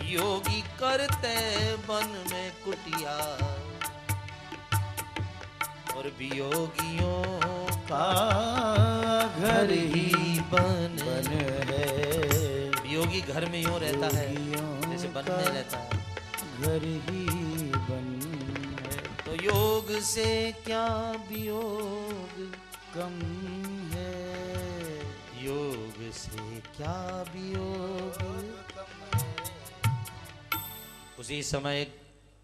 योगी करते वन में कुटिया और वियोगियों का घर ही बन है। वियोगी घर में यूं रहता है जैसे वन में रहता है, घर ही बन है। तो योग से क्या वियोग कम है, योग से क्या वियोग। उसी समय एक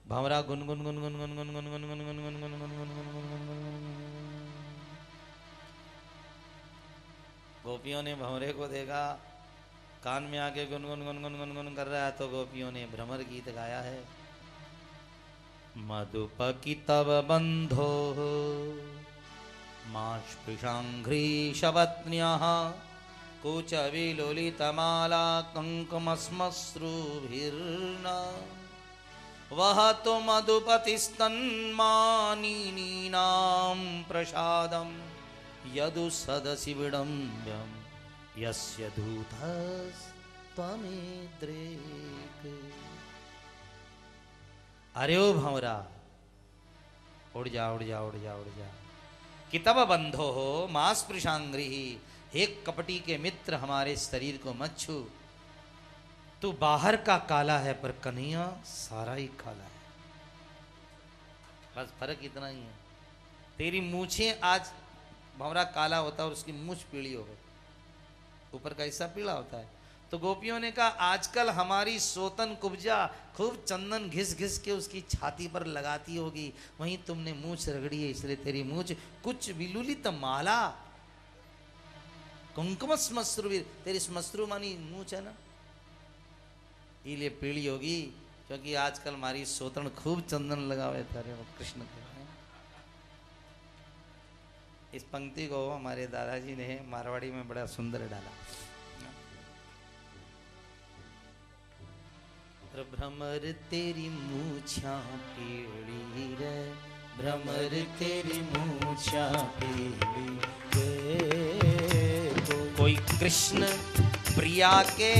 भंवरा गुनगुन गुनगुन गुनगुन गुनगुन गुनगुन गुनगुन गुनगुन। गोपियों ने भंवरे को देखा, कान में आके गुनगुन गुनगुन गुनगुन कर रहा है, तो गोपियों ने भ्रमर गीत गाया है। मधुपकी तव बंधो मास्पृशांघ्री शवत्न्यः कुचविलोलितमाला कंकुमश्मश्रुभिर्न वह तो मधुपतिस्तन्मानिनीनां प्रसादं यदु सदसि विडम्ब्यं यस्य धूतस्त्वमेद्रेक। अरे ओ भंवरा, उड़ जा उड़ जा उड़ जा उड़ जा। कि तब बंधो हो मास्पृशांघ्री, एक कपटी के मित्र हमारे शरीर को मत छू। तू बाहर का काला है पर कन्हैया सारा ही काला है, बस फर्क इतना ही है। तेरी मूछें आज भंवरा काला होता है और उसकी मूछ पीली हो गई, ऊपर का हिस्सा पीला होता है। तो गोपियों ने कहा आजकल हमारी सोतन कुब्जा खूब चंदन घिस घिस के उसकी छाती पर लगाती होगी, वहीं तुमने मूछ रगड़ी है इसलिए तेरी मूछ कुछ विलुलित माला कुंकुम श्मश्रु, तेरी श्मश्रु मानी मूछ है ना, इसलिए पीली होगी, क्योंकि आजकल हमारी सोतन खूब चंदन लगावे तारे वो कृष्ण के। इस पंक्ति को हमारे दादाजी ने मारवाड़ी में बड़ा सुंदर डाला। भ्रमर तेरी मूछा पीली रे, भ्रमर तेरी मूछा पीली रे। कोई कृष्ण प्रिया के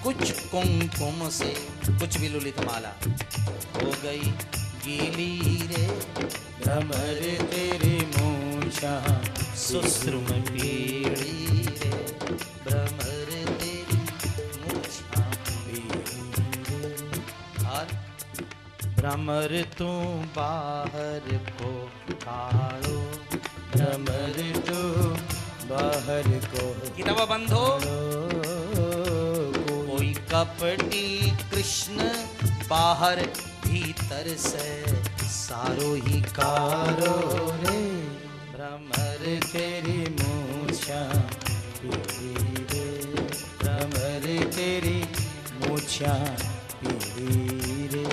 कुछ कुंकुम से कुछ विलुलित माला हो गई गीली रे। भ्रमर तेरी मूछा सुश्रुम पीली रे, भ्रमर तेरी मूछा पीली रे। बार भ्रमर तू बाहर को काढ़ो, भ्रमर तू बाहर को किताबा बंधो काढ़ो। कोई कपटी कृष्ण बाहर भीतर से सारो ही कारो रे। भ्रमर तेरी मूछा पीली रे, भ्रमर तेरी मूछा पीली रे।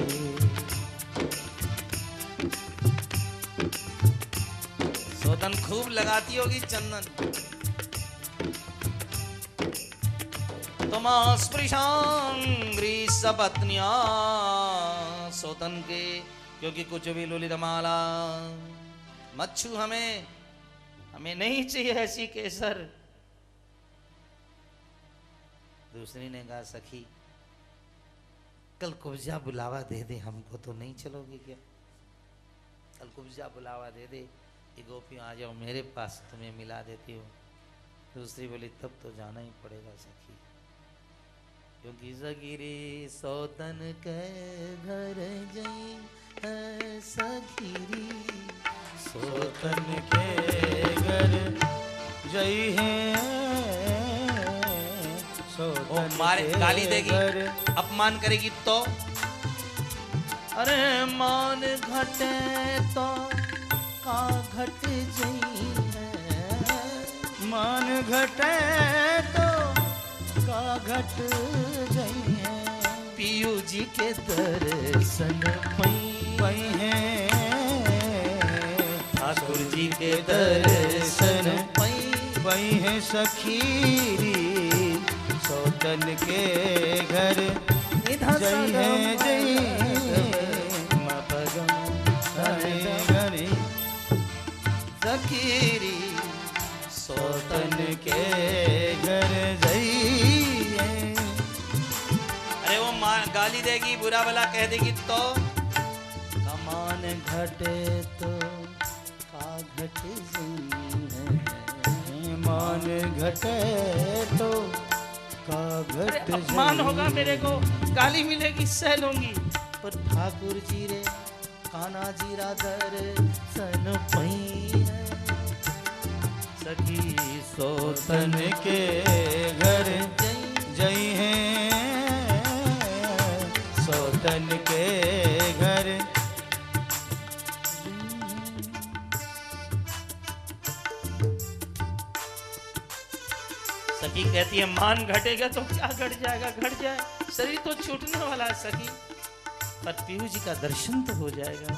सोतन खूब लगाती होगी चंदन। तुम स्पृशांग्री सपत्निया सोतन के, क्योंकि कुछ भी ललित माला मच्छू हमें नहीं चाहिए ऐसी केसर। दूसरी ने कहा सखी कल कुब्जा बुलावा दे दे हमको, तो नहीं चलोगी क्या? कल कुब्जा बुलावा दे दे कि गोपियों आ जाओ मेरे पास, तुम्हें मिला देती हूँ। दूसरी बोली तब तो जाना ही पड़ेगा सखी, क्योंकि सगिरी सौतन के घर जई है सखीरी। सोतन के घर जई है, वो मारे गाली देगी, अपमान करेगी तो अरे मान घटे तो का घट जई है, मान घटे तो का घट जई है। पीयू जी के दर्शन पई है, ठाकुर जी के दर्शन पई है सखीरी। सौतन के घर जई है जई घरे सखीरी सौतन के घर जई है। अरे वो माँ गाली देगी, बुरा भला कह देगी तो कमान घटे तो का घट जई है, मान घटे तो का घट अपमान होगा मेरे को, गाली मिलेगी सह लूंगी। पर ठाकुर जी रे काना जी राधर सन पई है। सखी सोतन के घर जई है, सोतन के घर सखी कहती है मान घटेगा तो क्या घट जाएगा, घट जाए, शरीर तो छूटने वाला है सखी, पर पीयू जी का दर्शन तो हो जाएगा।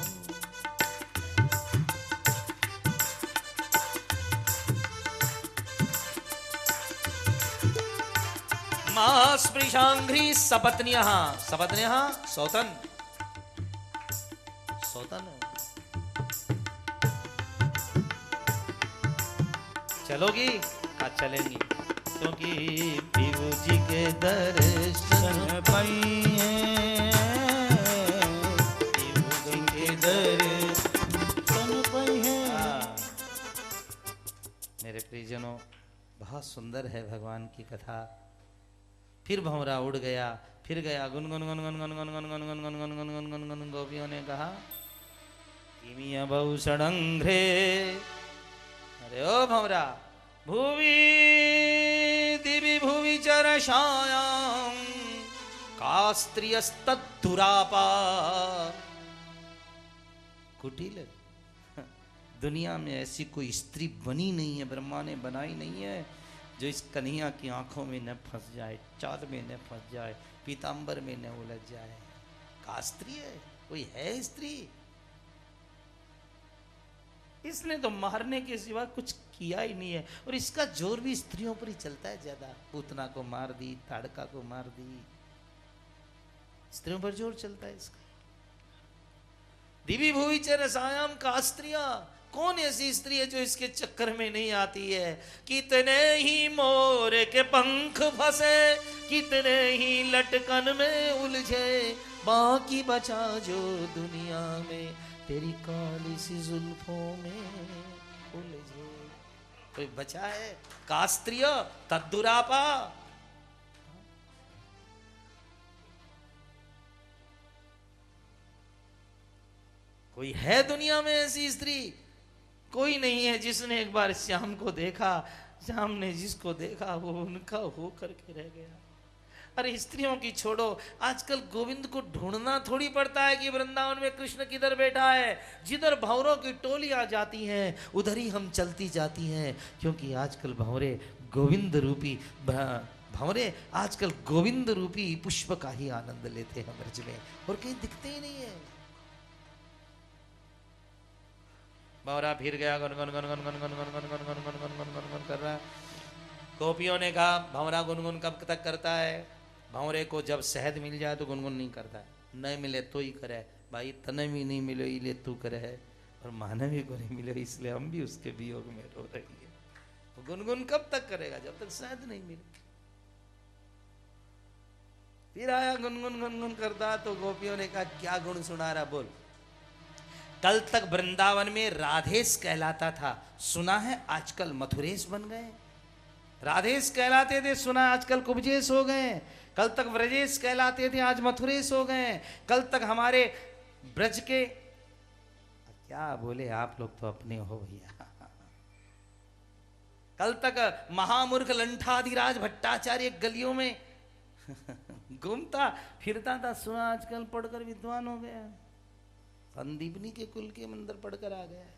मां स्पृशांघ्री सपत्न्यः, सपत्न्यः सौतन, सौतन चलोगी? हाँ चलेंगी, क्योंकि पीयू जी के दर्शन पई है, पीयू जी के दर्शन पई है। मेरे प्रियजनों बहुत सुंदर है भगवान की कथा। फिर भंवरा उड़ गया, फिर गया गुनगुन गुन गुन गुन गुन गुन गुन गुन गुन गुन गुन गुन गुन गुन। गोपियों ने कहा किमिया बहु सडंघ्रे, अरे ओ भंवरा भुवि दिवि भुवि चरशायां कास्त्रियस्तद्धुरापा। कुटिल, दुनिया में ऐसी कोई स्त्री बनी नहीं है, ब्रह्मा ने बनाई नहीं है जो इस कन्हैया की आंखों में न फंस जाए, चाल में न फंस जाए, पीतांबर में न उलझ जाए। का स्त्री है? कोई है स्त्री? इसने तो मारने के सिवा कुछ किया ही नहीं है, और इसका जोर भी स्त्रियों पर ही चलता है ज्यादा। पूतना को मार दी, ताड़का को मार दी, स्त्रियों पर जोर चलता है इसका। दिवी भुवि च रसायाम का स्त्रिया, कौन ऐसी स्त्री है जो इसके चक्कर में नहीं आती है? कितने ही मोर के पंख फंसे, कितने ही लटकन में उलझे, बाकी बचा जो दुनिया में तेरी काली सी जुल्फों में उलझे। कोई बचा है? कास्त्रिय तद्दुरापा। कोई है दुनिया में ऐसी स्त्री? कोई नहीं है जिसने एक बार श्याम को देखा, श्याम ने जिसको देखा वो उनका हो करके रह गया। अरे स्त्रियों की छोड़ो, आजकल गोविंद को ढूंढना थोड़ी पड़ता है कि वृंदावन में कृष्ण किधर बैठा है। जिधर भंवरों की टोली आ जाती हैं उधर ही हम चलती जाती हैं, क्योंकि आजकल भंवरे गोविंद रूपी भंवरे आजकल गोविंद रूपी पुष्प का ही आनंद लेते हैं ब्रज में, और कहीं दिखते ही नहीं है। भंवरा फिर गया, गुनगुन गुनगुन गुनगुन गुनगुन गुनगुन गुनगुन गुनगुन गुनगुन कर रहा। गोपियों ने कहा भंवरा गुनगुन कब तक करता है? भंवरे को जब शहद मिल जाए तो गुनगुन नहीं करता है, नहीं मिले तो ही करे। भाई तने भी नहीं मिलो इसलिए तू करे है, और माने भी को नहीं मिले इसलिए हम भी उसके वियोग में रो रही है। तो गुनगुन कब तक करेगा? जब तक शहद नहीं मिले। फिर आया गुनगुन गुनगुन करता, तो गोपियों ने कहा क्या गुण सुना रहा, बोल। कल तक वृंदावन में राधेश कहलाता था, सुना है आजकल मथुरेश बन गए। राधेश कहलाते थे, सुना आजकल कुब्जेश हो गए। कल तक व्रजेश कहलाते थे, आज मथुरेश हो गए। कल तक हमारे ब्रज के क्या बोले आप लोग तो अपने हो भैया। कल तक महामूर्ख लंठाधिराज भट्टाचार्य गलियों में घूमता फिरता था, सुना आजकल पढ़कर विद्वान हो गया। संदीपनी के कुल के मंदिर पढ़कर आ गया है।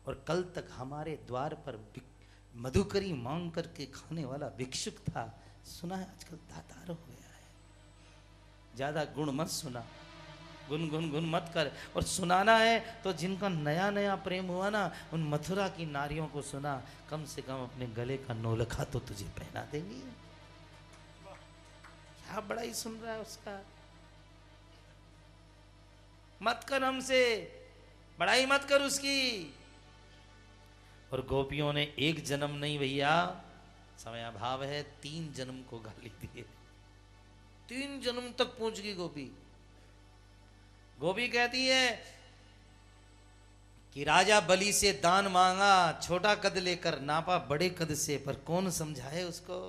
और कल तक हमारे द्वार पर मधुकरी मांग करके खाने वाला भिक्षुक था, सुना है आजकल दातार हो गया है। ज्यादा गुण मत सुना, गुन गुन गुन मत कर। और सुनाना है तो जिनका नया नया प्रेम हुआ ना, उन मथुरा की नारियों को सुना, कम से कम अपने गले का नौलखा तो तुझे पहना देंगी। क्या बड़ा ही सुन रहा है उसका। मत कर हमसे बड़ाई मत कर उसकी। और गोपियों ने एक जन्म नहीं भैया, समय अभाव है, 3 जन्म को गाली दिए। 3 जन्म तक पहुंच गई गोपी। गोपी कहती है कि राजा बलि से दान मांगा, छोटा कद लेकर नापा बड़े कद से, पर कौन समझाए उसको।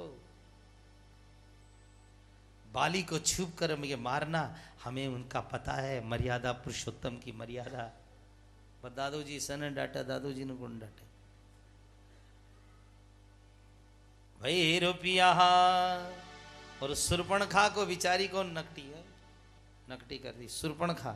बाली को छुप कर मुझे मारना, हमें उनका पता है मर्यादा, पुरुषोत्तम की मर्यादा। पर दादू जी सने डांटा, दादू जी ने कौन डांटे भाई रुपिया। और सुर्पणखा को बिचारी को नकटी है, नकटी कर दी सुर्पणखा।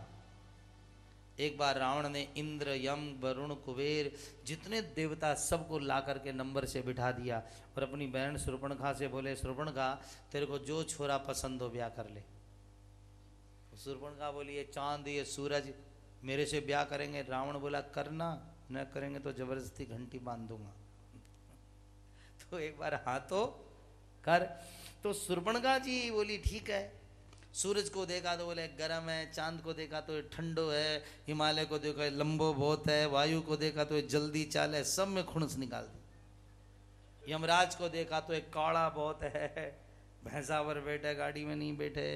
एक बार रावण ने इंद्र, यम, वरुण, कुबेर जितने देवता सबको ला करके नंबर से बिठा दिया, और अपनी बहन सुर्पणखा से बोले सुर्पणखा तेरे को जो छोरा पसंद हो ब्याह कर ले। सुर्पणखा बोली ये चांद ये सूरज मेरे से ब्याह करेंगे? रावण बोला करना, न करेंगे तो जबरदस्ती घंटी बांध दूंगा। तो एक बार हाँ तो कर। तो सुर्पणखा जी बोली ठीक है। सूरज को देखा तो बोले गर्म है, चांद को देखा तो ठंडो है, हिमालय को देखा लंबो बहुत है, वायु को देखा तो जल्दी चाल है, सब में खुणस निकाल दी। यमराज को देखा तो एक काड़ा बहुत है, भैंसा पर बैठे गाड़ी में नहीं बैठे।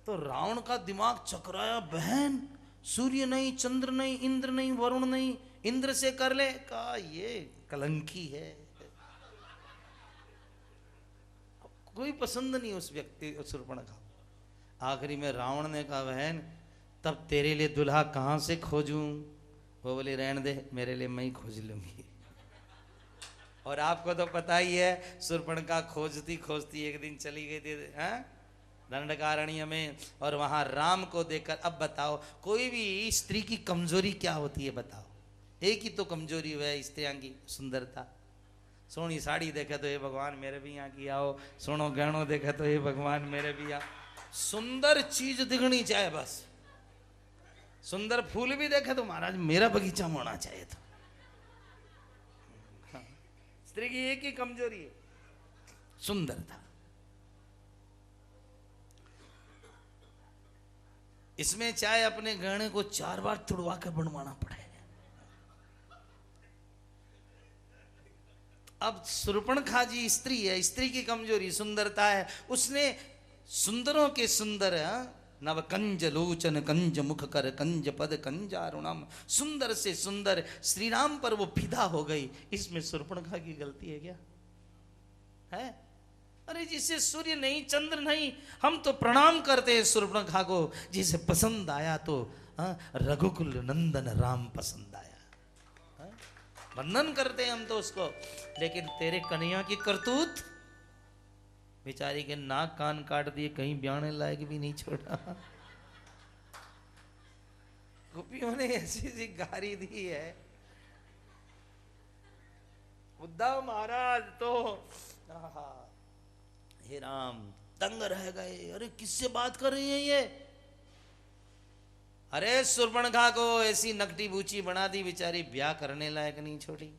तो रावण का दिमाग चकराया, बहन सूर्य नहीं, चंद्र नहीं, इंद्र नहीं, वरुण नहीं, इंद्र से कर ले। कहा ये कलंकी है, कोई पसंद नहीं उस व्यक्ति सुर्पणखा। आखिरी में रावण ने कहा बहन तब तेरे लिए दुल्हा कहां से खोजूं? वो बोले रहने दे, मेरे लिए मैं ही खोज लूंगी। और आपको तो पता ही है सुर्पणखा खोजती खोजती एक दिन चली गई थी दंडकारण्य में, और वहां राम को देखकर। अब बताओ कोई भी स्त्री की कमजोरी क्या होती है बताओ? एक ही तो कमजोरी है स्त्रियां की, सुंदरता। सोनी साड़ी देखे तो ये भगवान मेरे भी यहाँ की आओ, सोनो गहनों देखे तो ये भगवान मेरे भी यहाँ। सुंदर चीज दिखनी चाहिए बस। सुंदर फूल भी देखे तो महाराज मेरा बगीचा में होना चाहिए। तो हाँ। स्त्री की एक ही कमजोरी है, सुंदरता। इसमें चाहे अपने गहने को 4 बार तुड़वा कर बनवाना पड़े। अब सुर्पणखा जी स्त्री है, स्त्री की कमजोरी सुंदरता है। उसने सुंदरों के सुंदर नव कंज लोचन कंज मुख कर कंज पद कंजारुणम, सुंदर से सुंदर श्री राम पर वो फिदा हो गई। इसमें सुर्पणखा की गलती है क्या? है अरे जिसे सूर्य नहीं चंद्र नहीं, हम तो प्रणाम करते हैं सूर्पणखा को, जिसे पसंद आया तो रघुकुल नंदन राम पसंद आया, वंदन करते हैं हम तो उसको। लेकिन तेरे कन्हैया की करतूत, बेचारी के नाक कान काट दिए, कहीं ब्याने लायक भी नहीं छोड़ा। गोपियों ने ऐसी सी गारी दी है, उद्धव महाराज तो हे राम दंग रह गए। अरे किससे बात कर रही है ये? अरे सूर्पणखा को ऐसी नकटी बूची बना दी, बेचारी ब्याह करने लायक नहीं छोड़ी।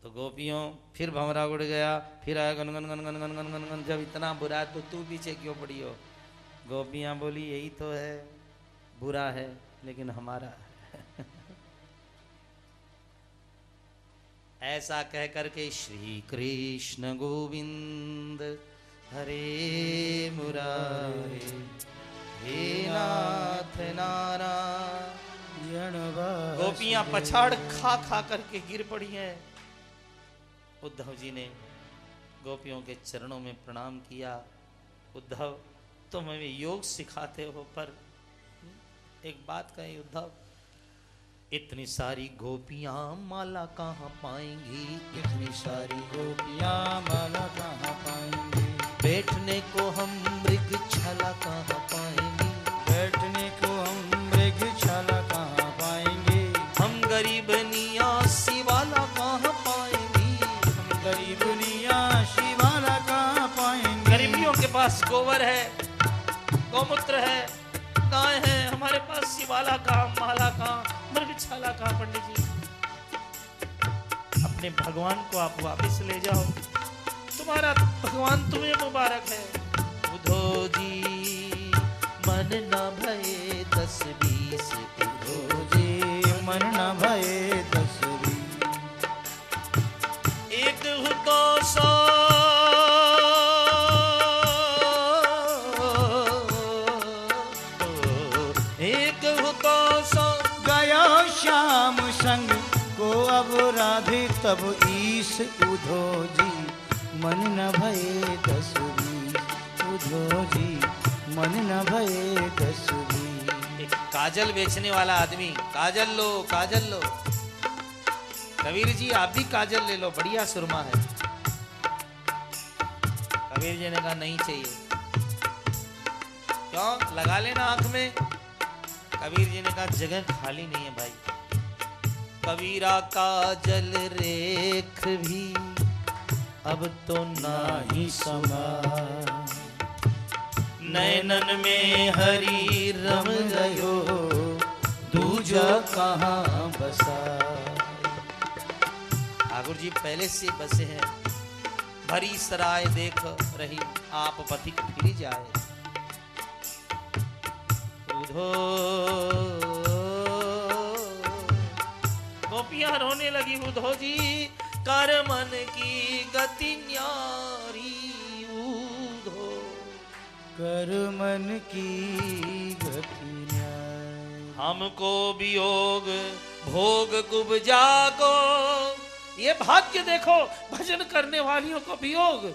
तो गोपियों फिर भंवरा उड़ गया, फिर आया gun gun gun gun gun gun gun gun. जब इतना बुरा है तो तू पीछे क्यों पड़ी हो? गोपियां बोली यही तो है, बुरा है लेकिन हमारा है। ऐसा कह करके श्री कृष्ण गोविंद हरे मुरारे हे नाथ नारायण। गोपियां पछाड़ खा खा करके गिर पड़ी हैं। उद्धव जी ने गोपियों के चरणों में प्रणाम किया। उद्धव तुम हमें योग सिखाते हो, पर एक बात कहे उद्धव, इतनी सारी गोपियां माला कहाँ पाएंगी? इतनी सारी गोपियां माला कहाँ पाएंगी? बैठने को हम मृगशाला कहाँ पाएंगे? बैठने को हम मृगशाला कहाँ पाएंगे? हम गरीब नियासी वाला कहाँ पाएंगे? हम गरीब नियासी वाला कहाँ पाएंगे? गरीबियों के पास गोबर है, गौमूत्र है, गाय है, हमारे पास शिवाला कहाँ, माला कहाँ, मृगशाला कहाँ? पंडित जी अपने भगवान को आप वापस ले जाओ, तुम्हारा भगवान तुम्हें मुबारक है। उद्धव जी मन न भये 10-20, उद्धव जी मन न भये 10-20। एक हुको 100 श्याम संग को अब राधे तब ईश। उद्धव जी मन न भये 10-20, उद्धव जी मन न भये 10-20। एक काजल बेचने वाला आदमी, काजल लो काजल लो, कबीर जी आप भी काजल ले लो, बढ़िया सुरमा है। कबीर जी ने कहा नहीं चाहिए। क्यों? लगा लेना आंख में। कबीर जी ने कहा जगह खाली नहीं है भाई। कबीरा काजल रेख भी अब तो नाही समा, नैनन में हरि रम गयो दूजा कहाँ बसा। ठाकुर जी पहले से बसे हैं, भरी सराय देख रही आप पथिक फिर जाए। गोपियां रोने लगी, उद्धव जी कर मन की गति न्यारी। उद्धव कर मन की गति न्यारी। हमको वियोग भोग कुब्जा को, ये भाग्य देखो, भजन करने वालियों को वियोग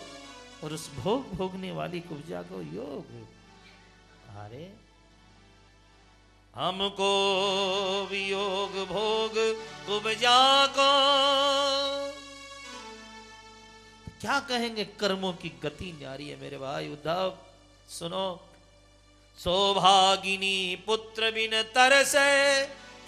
और उस भोग भोगने वाली कुब्जा को योग। अरे हमको वियोग भोग कुब्जा को, क्या कहेंगे? कर्मों की गति न्यारी है मेरे भाई। उद्धव सुनो, सौभागिनी पुत्र बिन तरसे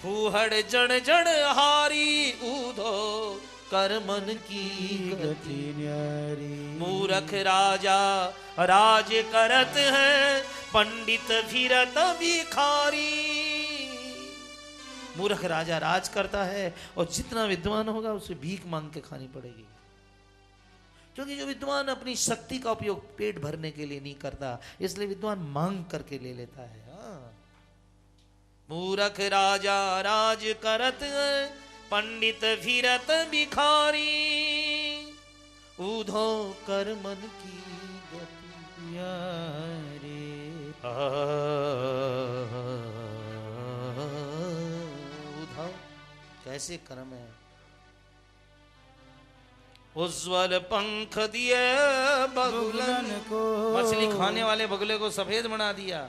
फूहड़ जन जन हारी। उद्धव कर मन की गति न्यारी। मूरख राजा राज करत है, पंडित फिरत भिखारी। मूर्ख राजा राज करता है और जितना विद्वान होगा उसे भीख मांग के खानी पड़ेगी, क्योंकि जो विद्वान अपनी शक्ति का उपयोग पेट भरने के लिए नहीं करता, इसलिए विद्वान मांग करके ले लेता है। मूर्ख राजा राज करत है, पंडित फिरत भिखारी। उद्धव कर मन की गति न्यारी। उद्धव कैसे कर्म है? उज्ज्वल पंख दिए बगुलन को मछली खाने वाले बगुले को सफेद बना दिया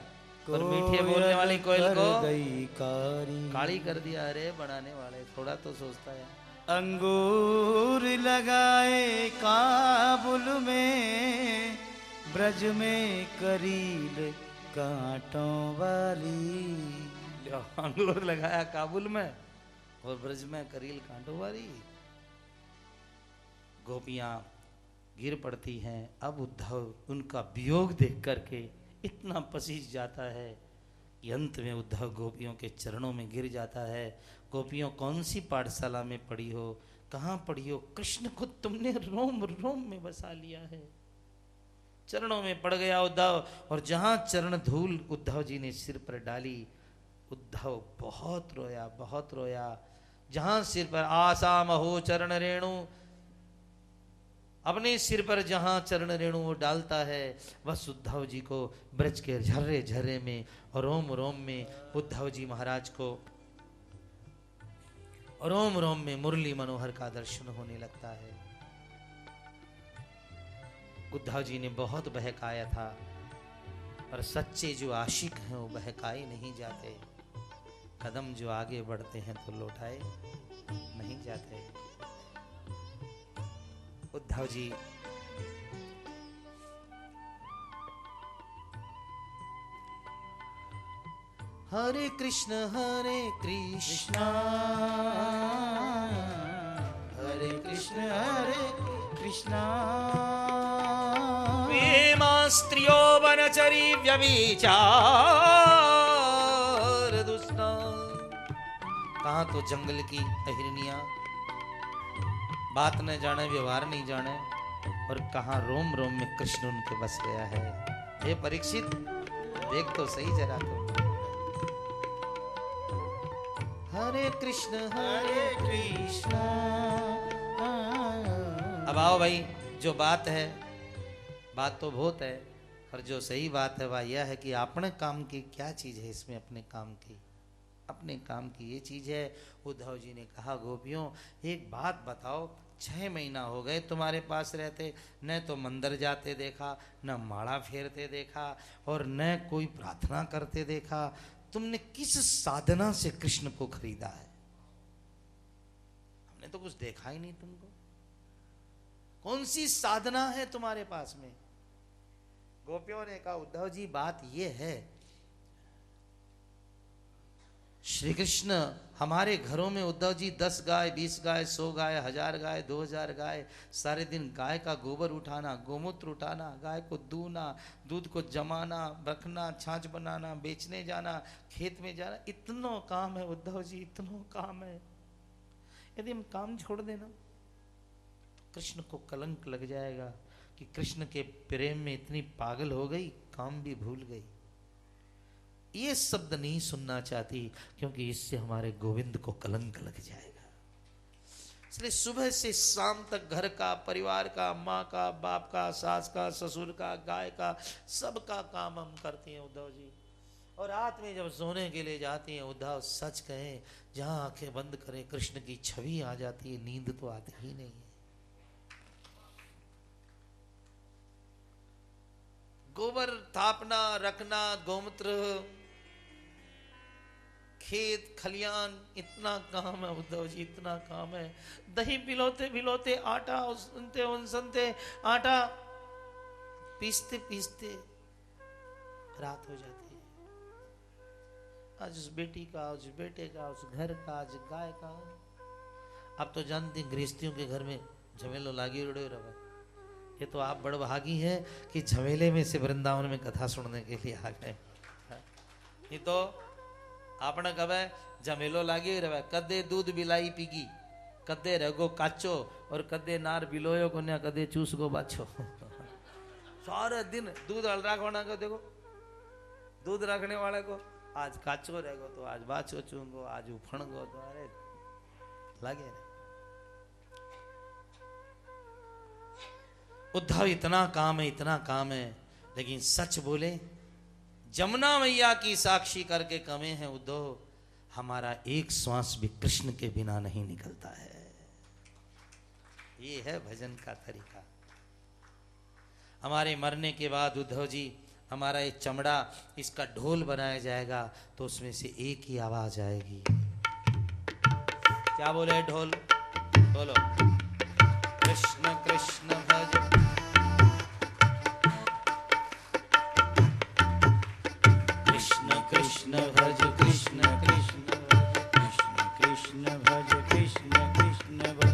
और मीठे बोलने वाली कोयल को गई काली कर दिया। अरे बनाने वाले थोड़ा तो सोचता है। अंगूर लगाए काबुल में, ब्रज में करील कांटों वाली। अंगूर लगाया काबुल में और ब्रज में करील कांटों वाली। गोपियां गिर पड़ती हैं। अब उद्धव उनका वियोग देख करके इतना पसीज जाता है कि अंत में उद्धव गोपियों के चरणों में गिर जाता है। गोपियों, कौन सी पाठशाला में पढ़ी हो, कहाँ पढ़ी हो, कृष्ण को तुमने रोम रोम में बसा लिया है। चरणों में पड़ गया उद्धव, और जहां चरण धूल उद्धव जी ने सिर पर डाली, उद्धव बहुत रोया, बहुत रोया। जहां सिर पर आसाम हो चरण रेणु, अपने सिर पर जहां चरण रेणु वो डालता है, बस उद्धव जी को ब्रज के झर्रे झर्रे में और रोम रोम में उद्धव जी महाराज को रोम रोम में मुरली मनोहर का दर्शन होने लगता है। उद्धव जी ने बहुत बहकाया था, और सच्चे जो आशिक हैं वो बहकाए नहीं जाते। कदम जो आगे बढ़ते हैं तो लौटाए नहीं जाते। उद्धव जी हरे कृष्ण हरे कृष्ण हरे कृष्ण हरे कृष्ण स्त्रियो वनचरी व्यभिचार दुष्टा। कहाँ तो जंगल की अहिरनिया बात न जाने, व्यवहार नहीं जाने, और कहाँ रोम रोम में कृष्ण उनके बस गया है। हे परीक्षित, देख तो सही जरा तो। हरे कृष्ण हरे कृष्ण। अब आओ भाई, जो बात है, बात तो बहुत है, पर जो सही बात है वह यह है कि अपने काम की क्या चीज है इसमें। अपने काम की, अपने काम की ये चीज है। उद्धव जी ने कहा, गोपियों एक बात बताओ, 6 महीना हो गए तुम्हारे पास रहते, न तो मंदिर जाते देखा, न माला फेरते देखा, और न कोई प्रार्थना करते देखा। तुमने किस साधना से कृष्ण को खरीदा है? हमने तो कुछ देखा ही नहीं तुमको। कौन सी साधना है तुम्हारे पास में? गोपियों ने कहा, उद्धव जी बात ये है, श्री कृष्ण हमारे घरों में उद्धव जी 10 गाय, 20 गाय, 100 गाय, 1000 गाय, 2000 गाय, सारे दिन गाय का गोबर उठाना, गोमूत्र उठाना, गाय को दूना, दूध को जमाना, रखना, छाछ बनाना, बेचने जाना, खेत में जाना, इतना काम है उद्धव जी, इतना काम है। यदि हम काम छोड़ देना तो कृष्ण को कलंक लग जाएगा कि कृष्ण के प्रेम में इतनी पागल हो गई, काम भी भूल गई। ये शब्द नहीं सुनना चाहती, क्योंकि इससे हमारे गोविंद को कलंक लग जाएगा। इसलिए सुबह से शाम तक घर का, परिवार का, माँ का, बाप का, सास का, ससुर का, गाय का, सबका काम हम करते हैं उद्धव जी। और रात में जब सोने के लिए जाती हैं उद्धव, सच कहें, जहां आंखें बंद करें कृष्ण की छवि आ जाती है, नींद तो आती ही नहीं है। गोबर थापना, रखना, गोमूत्र, खेत खलियान, इतना काम है उद्धव जी, इतना काम है। दही पिलोते पिलोते, आटा उनते उनसनते, आटा पीसते पीसते रात हो जाती है। आज उस बेटी का, उस बेटे का, उस घर का, आज गाय का। अब तो जानते गृहस्थियों के घर में झमेलो लागी उड़े रहा। ये तो आप बड़भागी हैं कि झमेले में से वृंदावन में कथा सुनने के लिए आ गए। ये तो आपने कहे झमेलो लागी रहे, कदे दूध बिलाई पीगी, कदे रगो काचो, और कदे नार बिलोयो को ना, कदे चूस गो बाछो। सारे दिन दूध रखवाना को, देखो दूध रखने वाले को आज काचो रहेगो तो आज बाछो चूंगो, आज उफण गो तो अरे लगे। उद्धव इतना काम है, इतना काम है, लेकिन सच बोले, जमुना मैया की साक्षी करके कमे हैं उद्धव, हमारा एक श्वास भी कृष्ण के बिना नहीं निकलता है। ये है भजन का तरीका। हमारे मरने के बाद उद्धव जी हमारा ये चमड़ा इसका ढोल बनाया जाएगा तो उसमें से एक ही आवाज आएगी। क्या बोले ढोल? बोलो कृष्ण कृष्ण भज, कृष्ण कृष्ण भज, कृष्ण कृष्ण कृष्ण कृष्ण भज, कृष्ण कृष्ण भज।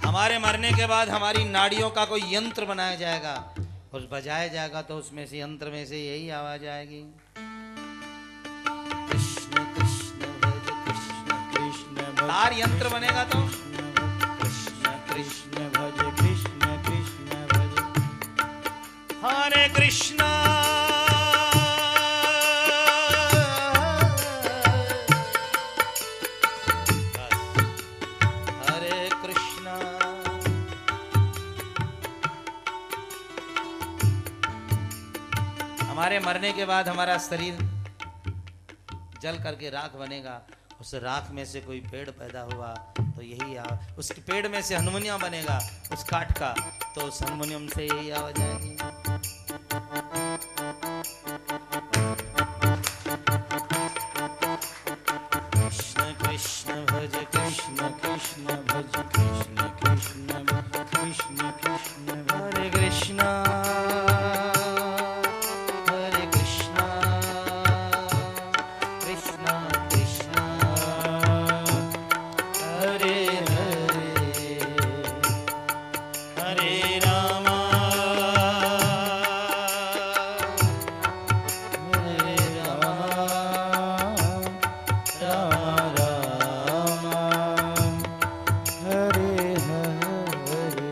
हमारे मरने के बाद हमारी नाड़ियों का कोई यंत्र बनाया जाएगा और बजाया जाएगा तो उसमें से यंत्र में से यही आवाज आएगी। कृष्ण कृष्ण भज, कृष्ण कृष्ण भज, तार यंत्र बनेगा तो कृष्ण कृष्ण भज, कृष्ण कृष्ण भज। हरे कृष्णा हरे कृष्णा। हमारे मरने के बाद हमारा शरीर जल करके राख बनेगा, उस राख में से कोई पेड़ पैदा हुआ तो यही उस पेड़ में से हारमोनियम बनेगा, उस काठ का, तो उस हारमोनियम से यही आवाज आएगी। कृष्ण कृष्ण भज, कृष्ण कृष्ण भज, कृष्ण कृष्ण भज, कृष्ण कृष्ण भज। हरे कृष्णा हरे कृष्णा कृष्णा कृष्णा हरे हरे हरे रामा हरे रामा राम राम हरे हरे।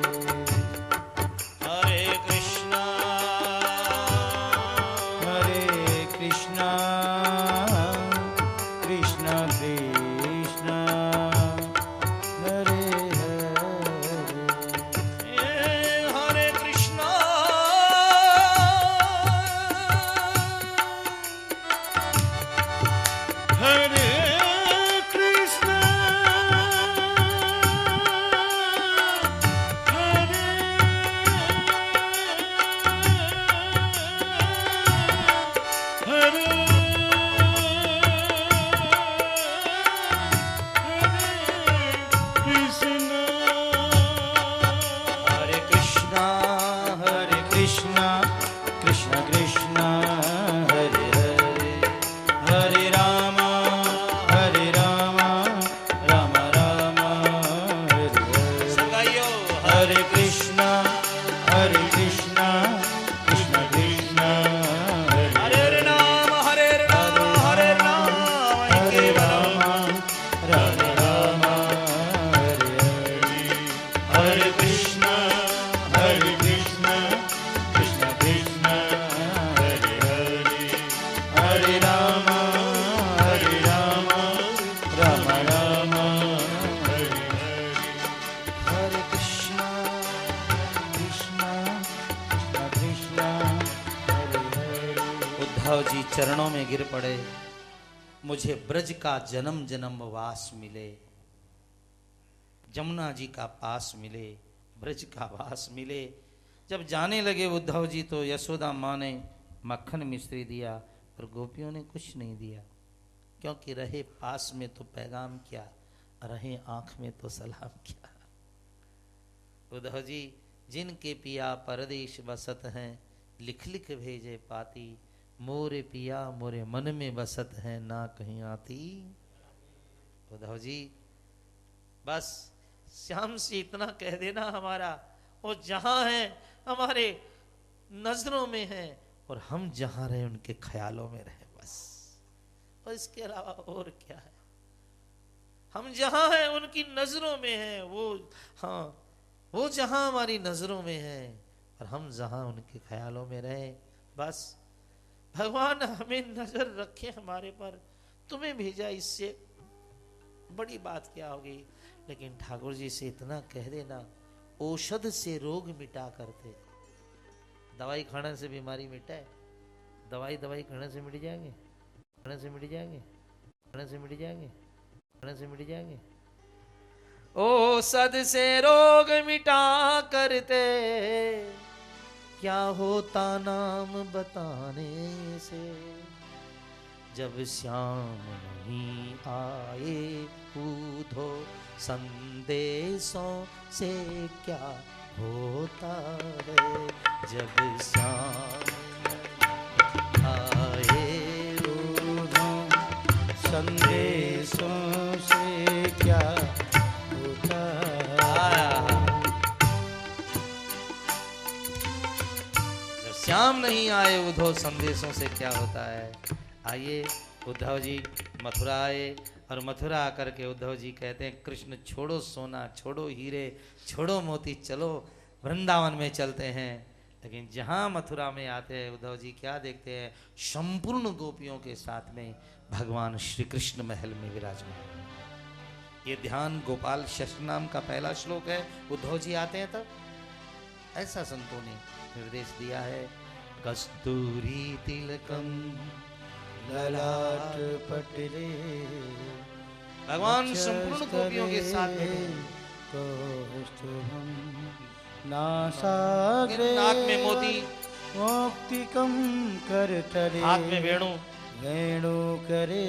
हरे कृष्णा हरे कृष्णा कृष्ण कृष्ण हरे हरे। हरे कृष्णा हरे कृष्ण हरे हरे कृष्णा हरे कृष्णा कृष्ण कृष्ण हरे हरे। हरे राम राम राम हरे हरे। सगाइयो हरे कृष्णा कृष्ण कृष्ण हरे हरे नाम हरे नाम हरे नाम हरे केवलम राम राम हरे हरे। हरे कृष्ण कृष्ण कृष्ण हरे हरे। हरे राम राम राम हरे हरे। हरे कृष्ण कृष्ण कृष्ण हरे हरे। उद्धव जी चरणों में गिर पड़े, मुझे ब्रज का जन्म जन्म वास मिले, जमुना जी का पास मिले, ब्रज का वास मिले। जब जाने लगे उद्धव जी तो यशोदा माँ ने मक्खन मिश्री दिया और गोपियों ने कुछ नहीं दिया, क्योंकि रहे पास में तो पैगाम क्या, रहे आंख में तो सलाम क्या। उद्धव जी जिनके पिया परदेश बसत हैं, लिख लिख भेजे पाती, मोरे पिया मोरे मन में बसत हैं, ना कहीं आती। उद्धव जी बस श्याम से इतना कह देना, हमारा वो जहां है हमारे नजरों में है, और हम जहां रहे उनके ख्यालों में रहे, बस। और इसके अलावा और क्या है? हम जहां हैं उनकी नजरों में हैं, वो हाँ वो जहां हमारी नजरों में है और हम जहां उनके ख्यालों में रहे, बस। भगवान हमें नजर रखे हमारे पर, तुम्हें भेजा, इससे बड़ी बात क्या होगी। लेकिन ठाकुर जी से इतना कह देना, औषध से रोग मिटा करते। दवाई खाने से बीमारी मिटे, दवाई खाने से मिट जाएंगे, खाने से मिट जाएंगे, खाने से मिट जाएंगे, खाने से मिट जाएंगे। औषध से रोग मिटा करते, क्या होता नाम बताने से, जब श्याम नहीं आए उधो संदेशों से क्या होता है, जब श्याम आए उधो संदेशों से क्या होता है। जब श्याम नहीं आए उद्धव संदेशों से क्या होता है। आइए उद्धव जी मथुरा आए और मथुरा आकर के उद्धव जी कहते हैं कृष्ण छोड़ो सोना, छोड़ो हीरे, छोड़ो मोती, चलो वृंदावन में चलते हैं। लेकिन जहाँ मथुरा में आते हैं उद्धव जी क्या देखते हैं, संपूर्ण गोपियों के साथ में भगवान श्री कृष्ण महल में विराजमान। ये ध्यान गोपाल शस्त्र नाम का पहला श्लोक है। उद्धव जी आते हैं तब ऐसा संतों ने निर्देश दिया है, कस्तूरी तिलकम ललाट पटले भगवान संपूर्ण गोपियों के साथ में कौस्तुभम नासाग्रे नाक में मोती, मौक्तिकम करतले हाथ में वेणु, वेणु करे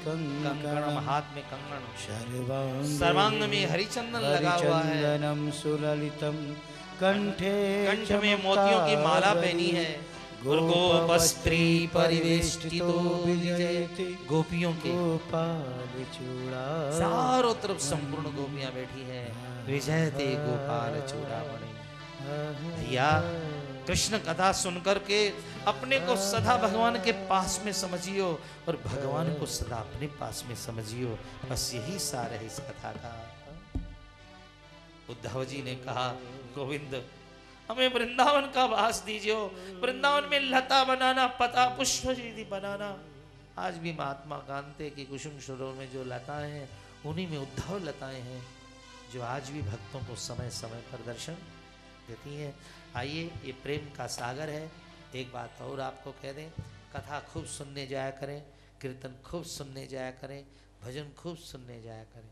कंगणम कंकणम हाथ में कंगन, सर्वांग में हरिचंदन लगा हुआ है, हरिचंदनम सुललितम कंठे कंठ में मोतियों की माला पहनी है, गोपस्त्री परिवेष्टितो विजयते गोपियों के गोपाल चूड़ा चारों तरफ संपूर्ण गोपियां बैठी हैं, विजयते गोपाल चूड़ामणि। भैया कृष्ण कथा सुनकर के अपने को सदा भगवान के पास में समझियो और भगवान को सदा अपने पास में समझियो, बस यही सार है इस कथा का। उद्धव जी ने कहा गोविंद हमें वृंदावन का वास दीजिए, वृंदावन में लता बनाना, पता पुष्प यदि बनाना। आज भी महात्मा गांधी की कुसुम सरोवर में जो लताएं हैं उन्हीं में उद्धव लताएं हैं जो आज भी भक्तों को समय समय पर दर्शन देती हैं। आइए ये प्रेम का सागर है। एक बात और आपको कह दें, कथा खूब सुनने जाया करें, कीर्तन खूब सुनने जाया करें, भजन खूब सुनने जाया करें।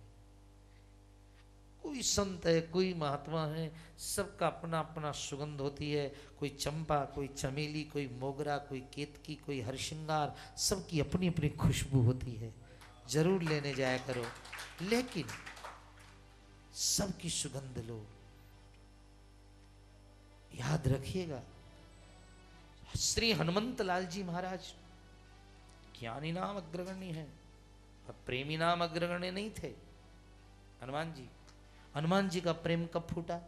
कोई संत है, कोई महात्मा है, सबका अपना अपना सुगंध होती है। कोई चंपा, कोई चमेली, कोई मोगरा, कोई केतकी, कोई हरसिंगार, सबकी अपनी अपनी खुशबू होती है। जरूर लेने जाया करो, लेकिन सबकी सुगंध लो। याद रखिएगा श्री हनुमंत लाल जी महाराज ज्ञानी नाम अग्रगण्य है, प्रेमी नाम अग्रगण्य नहीं थे। हनुमान जी का प्रेम कब फूटा?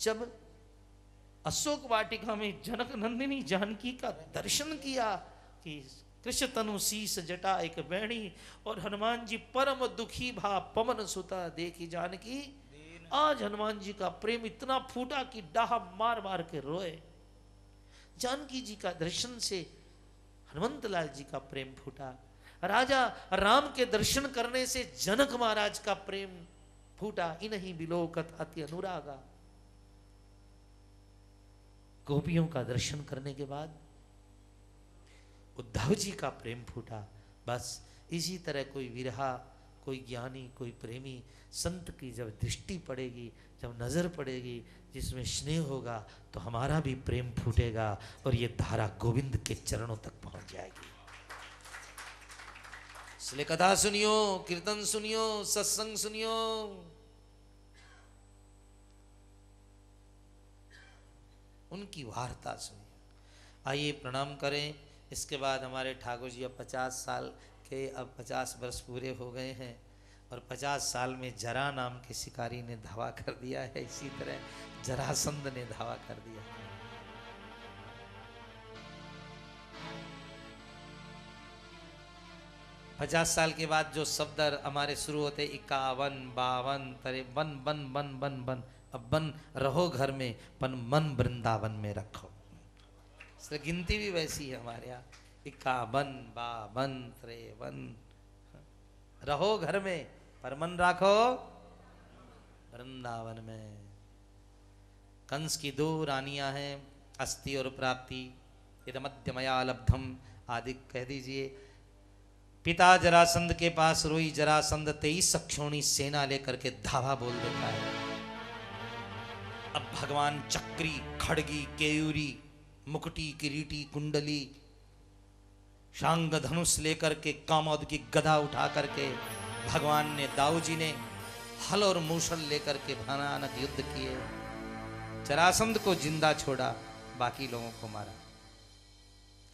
जब अशोक वाटिका में जनक नंदिनी जानकी का दर्शन किया कि कृष्ण तनु शीस जटा एक बैणी, और हनुमान जी परम दुखी भा पवन सुता देखी जानकी। आज हनुमान जी का प्रेम इतना फूटा कि डाह मार मार के रोए। जानकी जी का दर्शन से हनुमंत लाल जी का प्रेम फूटा। राजा राम के दर्शन करने से जनक महाराज का प्रेम फूटा। इन्हीं बिलोकत अति अनुरागा। गोपियों का दर्शन करने के बाद उद्धव जी का प्रेम फूटा। बस इसी तरह कोई विरहा, कोई ज्ञानी, कोई प्रेमी संत की जब दृष्टि पड़ेगी, जब नजर पड़ेगी, जिसमें स्नेह होगा, तो हमारा भी प्रेम फूटेगा और ये धारा गोविंद के चरणों तक पहुंच जाएगी। इसलिए कथा सुनियो, कीर्तन सुनियो, सत्संग सुनियो। उनकी वार्ता सुनिए। आइए प्रणाम करें। इसके बाद हमारे ठाकुर जी अब 50 साल के, अब 50 वर्ष पूरे हो गए हैं और 50 साल में जरा नाम के शिकारी ने धावा कर दिया है। इसी तरह जरासंध ने धावा कर दिया। पचास साल के बाद जो शब्द हमारे शुरू होते 51, 52, 53, बन बन बन बन, अब बन रहो घर में, पन मन वृंदावन में रखो। इसलिए गिनती भी वैसी है हमारे यहाँ 51, 52, 53। रहो घर में पर मन राखो वृंदावन में। कंस की 2 रानियां हैं, अस्ति और प्राप्ति। इदमद्य मया लब्धम आदि कह दीजिए। पिता जरासंध के पास रोई। जरासंध 23 अक्षौणी सेना लेकर के धावा बोल देता है। अब भगवान चक्री, खड़गी, केयूरी, मुकुटी, किरीटी, कुंडली, शांग धनुष लेकर के, कामोद की गदा उठा करके भगवान ने, दाऊ जी ने हल और मूसल लेकर के भयानक युद्ध किए। जरासंध को जिंदा छोड़ा, बाकी लोगों को मारा।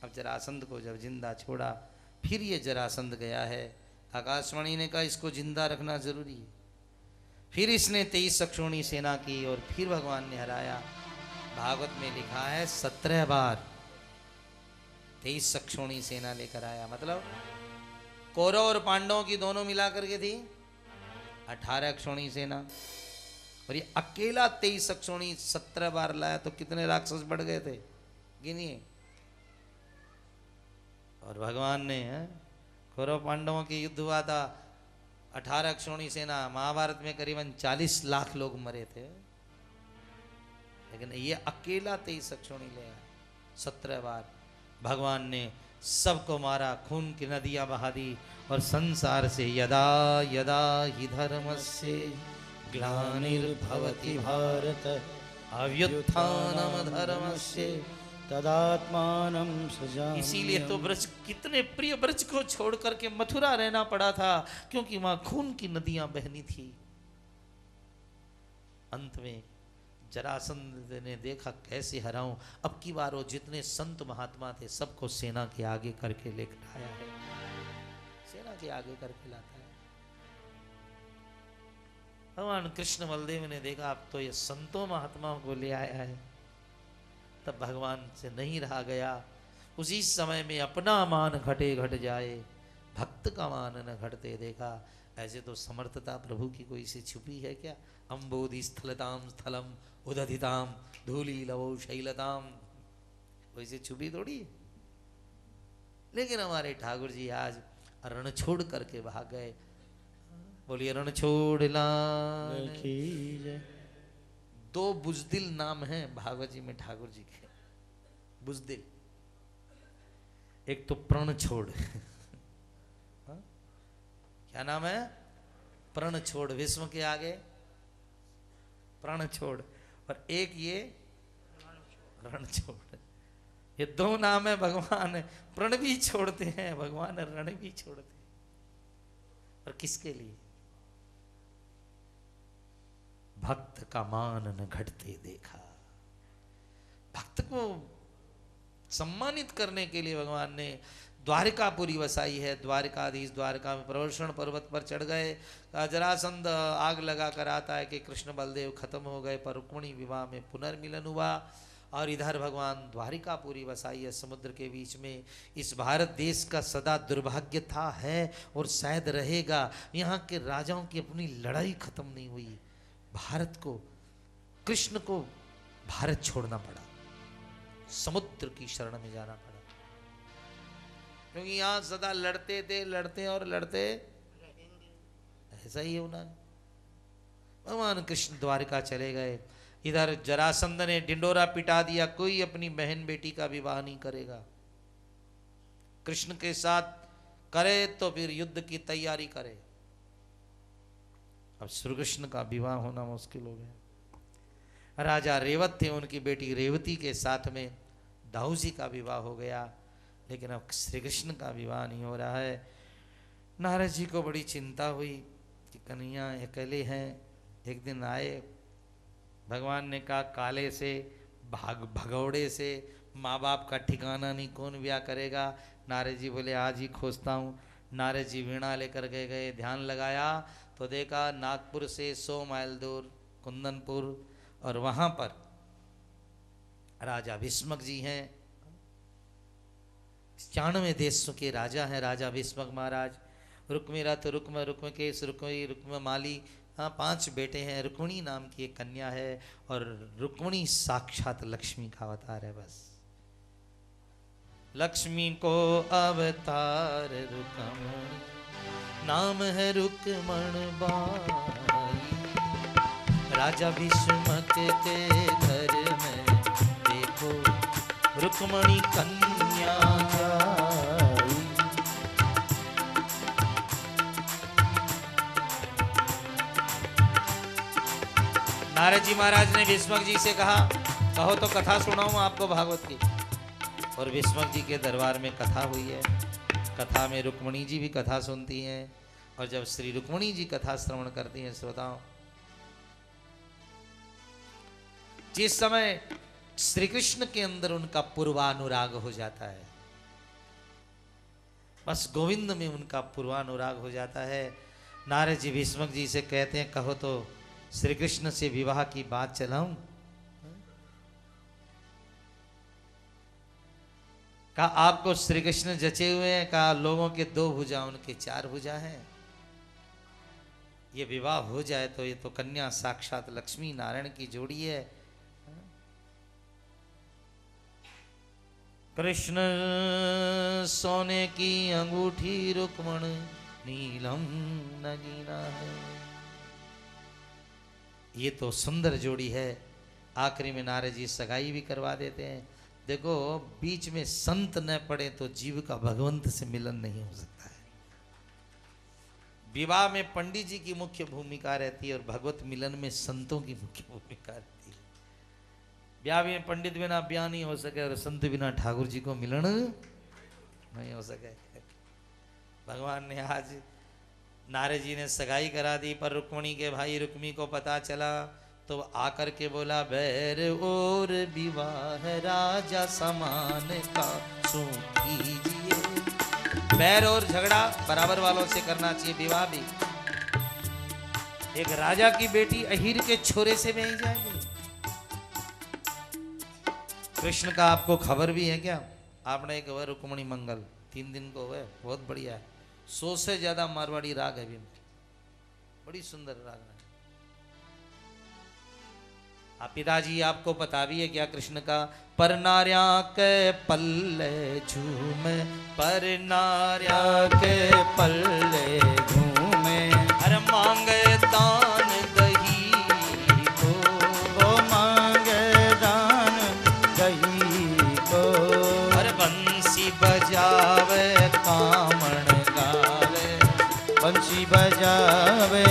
अब जरासंध को जब जिंदा छोड़ा, फिर ये जरासंध गया है। आकाशवाणी ने कहा इसको जिंदा रखना जरूरी है। फिर इसने 23 अक्षौणी सेना की और फिर भगवान ने हराया। भागवत में लिखा है 17 बार 23 अक्षौणी सेना लेकर आया। मतलब कौरव और पांडवों की दोनों मिलाकर के थी 18 अक्षौणी सेना, और ये अकेला 23 अक्षौणी 17 बार लाया, तो कितने राक्षस बढ़ गए थे गिनिए। और भगवान ने, कौरव पांडवों के युद्ध हुआ था, 18 अक्षौणी सेना, महाभारत में करीबन 40 लाख लोग मरे थे, लेकिन ये अकेला 23 अक्षौणी ले आया 17 बार। भगवान ने सबको मारा, खून की नदियां बहा दी, और संसार से यदा यदा हि धर्मस्य ग्लानिर्भवति भारत अभ्युत्थानम धर्मस्य तदात्मानं सृजाम्यहम्। इसीलिए तो ब्रज, कितने प्रिय ब्रज को छोड़ करके मथुरा रहना पड़ा था, क्योंकि वहां खून की नदियां बहनी थी। अंत में जरासंध ने देखा कैसे हराऊं, अब की बार वो जितने संत महात्मा थे सबको सेना के आगे करके लेकर आया है, सेना के आगे करके लाता है। भगवान कृष्ण बलदेव ने देखा अब तो ये संतों महात्माओं को ले आया है, तब भगवान से नहीं रहा गया। उसी समय में अपना मान घटे घट जाए, भक्त का मान न घटते देखा। ऐसे तो समर्थता प्रभु की कोई से छुपी है क्या? अम्बोधि स्थलताम स्थलम उदधिताम धूलि लवो शैलताम, कोई से छुपी थोड़ी। लेकिन हमारे ठाकुर जी आज रण छोड़ करके भाग गए। बोलिए रण छोड़ लान की जय। 2 बुजदिल नाम हैं भागवत जी में ठाकुर जी के, बुजदिल। एक तो प्रण छोड़ क्या नाम है? प्रण छोड़, विश्व के आगे प्रण छोड़, और एक ये रण छोड़। ये 2 नाम है। भगवान प्रण भी छोड़ते हैं, भगवान रण भी छोड़ते हैं। और किसके लिए? भक्त का मान न घटते देखा। भक्त को सम्मानित करने के लिए भगवान ने द्वारिकापुरी वसाई है। द्वारिकाधीश द्वारका में प्रवर्षण पर्वत पर चढ़ गए। जरासंध आग लगा कर आता है कि कृष्ण बलदेव खत्म हो गए, पर रुक्मिणी विवाह में पुनर्मिलन हुआ। और इधर भगवान द्वारिकापुरी वसाई है समुद्र के बीच में। इस भारत देश का सदा दुर्भाग्य था, है और शायद रहेगा। यहाँ के राजाओं की अपनी लड़ाई खत्म नहीं हुई। भारत को, कृष्ण को भारत छोड़ना पड़ा, समुद्र की शरण में जाना पड़ा, क्योंकि यहां सदा लड़ते थे, लड़ते और लड़ते ऐसा ही है उन्होंने। भगवान कृष्ण द्वारिका चले गए। इधर जरासंध ने डिंडोरा पिटा दिया, कोई अपनी बहन बेटी का विवाह नहीं करेगा। कृष्ण के साथ करे तो फिर युद्ध की तैयारी करे। अब श्री कृष्ण का विवाह होना मुश्किल हो गया। राजा रेवत थे, उनकी बेटी रेवती के साथ में दाऊ जी का विवाह हो गया, लेकिन अब श्री कृष्ण का विवाह नहीं हो रहा है। नारद जी को बड़ी चिंता हुई कि कन्हैया अकेले हैं। एक दिन आए, भगवान ने कहा काले से भगौड़े से माँ बाप का ठिकाना नहीं, कौन ब्याह करेगा? नारद जी बोले आज ही खोजता हूँ। नारद जी वीणा लेकर गए, ध्यान लगाया तो देखा नागपुर से 100 माइल दूर कुंदनपुर, और वहां पर राजा भीष्मक जी हैं। 96 देशों के राजा हैं राजा भीष्मक महाराज। रुक्मिरथ, रुक्म, रुक्मकेश, रुक्मी, रुक्ममाली, हाँ 5 बेटे हैं। रुक्मिणी नाम की एक कन्या है, और रुक्मिणी साक्षात लक्ष्मी का अवतार है। बस लक्ष्मी को अवतार रुक्मिणी, नाम है रुक्मण बाई। राजा भीष्मक के घर में देखो रुक्मिणी कन्या आई। नारद जी महाराज ने भीष्मक जी से कहा, कहो तो कथा सुनाऊं आपको भागवत की। और भीष्मक जी के दरबार में कथा हुई है। कथा में रुक्मणी जी भी कथा सुनती हैं। और जब श्री रुक्मणी जी कथा श्रवण करती हैं श्रोताओं, जिस समय श्री कृष्ण के अंदर उनका पूर्वानुराग हो जाता है, बस गोविंद में उनका पूर्वानुराग हो जाता है। नारद जी भीष्मक जी से कहते हैं, कहो तो श्री कृष्ण से विवाह की बात चलाऊं। कहा आपको श्री कृष्ण जचे हुए हैं? कहा लोगों के 2 भुजा, उनके 4 भुजा हैं। ये विवाह हो जाए तो ये तो कन्या साक्षात लक्ष्मी नारायण की जोड़ी है। कृष्ण सोने की अंगूठी, रुक्मण नीलम नगीना है। ये तो सुंदर जोड़ी है। आखिरी में नारद जी सगाई भी करवा देते हैं। देखो, बीच में संत न पड़े तो जीव का भगवंत से मिलन नहीं हो सकता है। विवाह में पंडित जी की मुख्य भूमिका रहती है और भगवत मिलन में संतों की मुख्य भूमिका रहती है। ब्याह में पंडित बिना ब्याह नहीं हो सके और संत बिना ठाकुर जी को मिलन नहीं हो सके। भगवान ने आज नारद जी ने सगाई करा दी, पर रुक्मणी के भाई रुक्मी को पता चला तो आकर के बोला, बैर और विवाह राजा समान का सो कीजिए। बैर और झगड़ा बराबर वालों से करना चाहिए। विवाह भी एक राजा की बेटी अहीर के छोरे से नहीं जाएगी। कृष्ण का आपको खबर भी है क्या? आपने एक हुआ रुक्मणी मंगल 3 दिन को हुए, बहुत बढ़िया है। 100 से ज्यादा मारवाड़ी राग है भी, बड़ी सुंदर राग है। आप पिताजी आपको पता भी है क्या कृष्ण का? पर नार्या के पल्ले झूमे, पर नार्या के पल्ले झूमे, अरे मांगे दान दही को, वो मांगे दान दही को, अरे बंसी बजावे कामण गावे, बंसी बजावे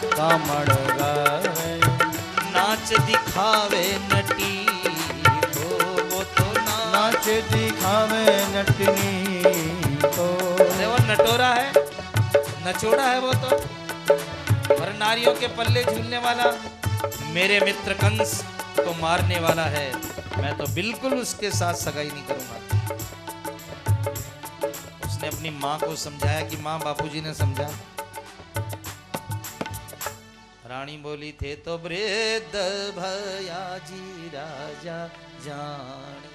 कामण गावे, नाच दिखावे नटी को, वो तो नाच दिखावे नटनी को। वो नटोरा है, नचोड़ा है वो तो। और नारियों के पल्ले झूलने वाला मेरे मित्र कंस को मारने वाला है। मैं तो बिल्कुल उसके साथ सगाई नहीं करूंगा। उसने अपनी माँ को समझाया कि माँ, बापूजी ने समझा। रानी बोली, थे तो वृद्ध भयाजी राजा जानी।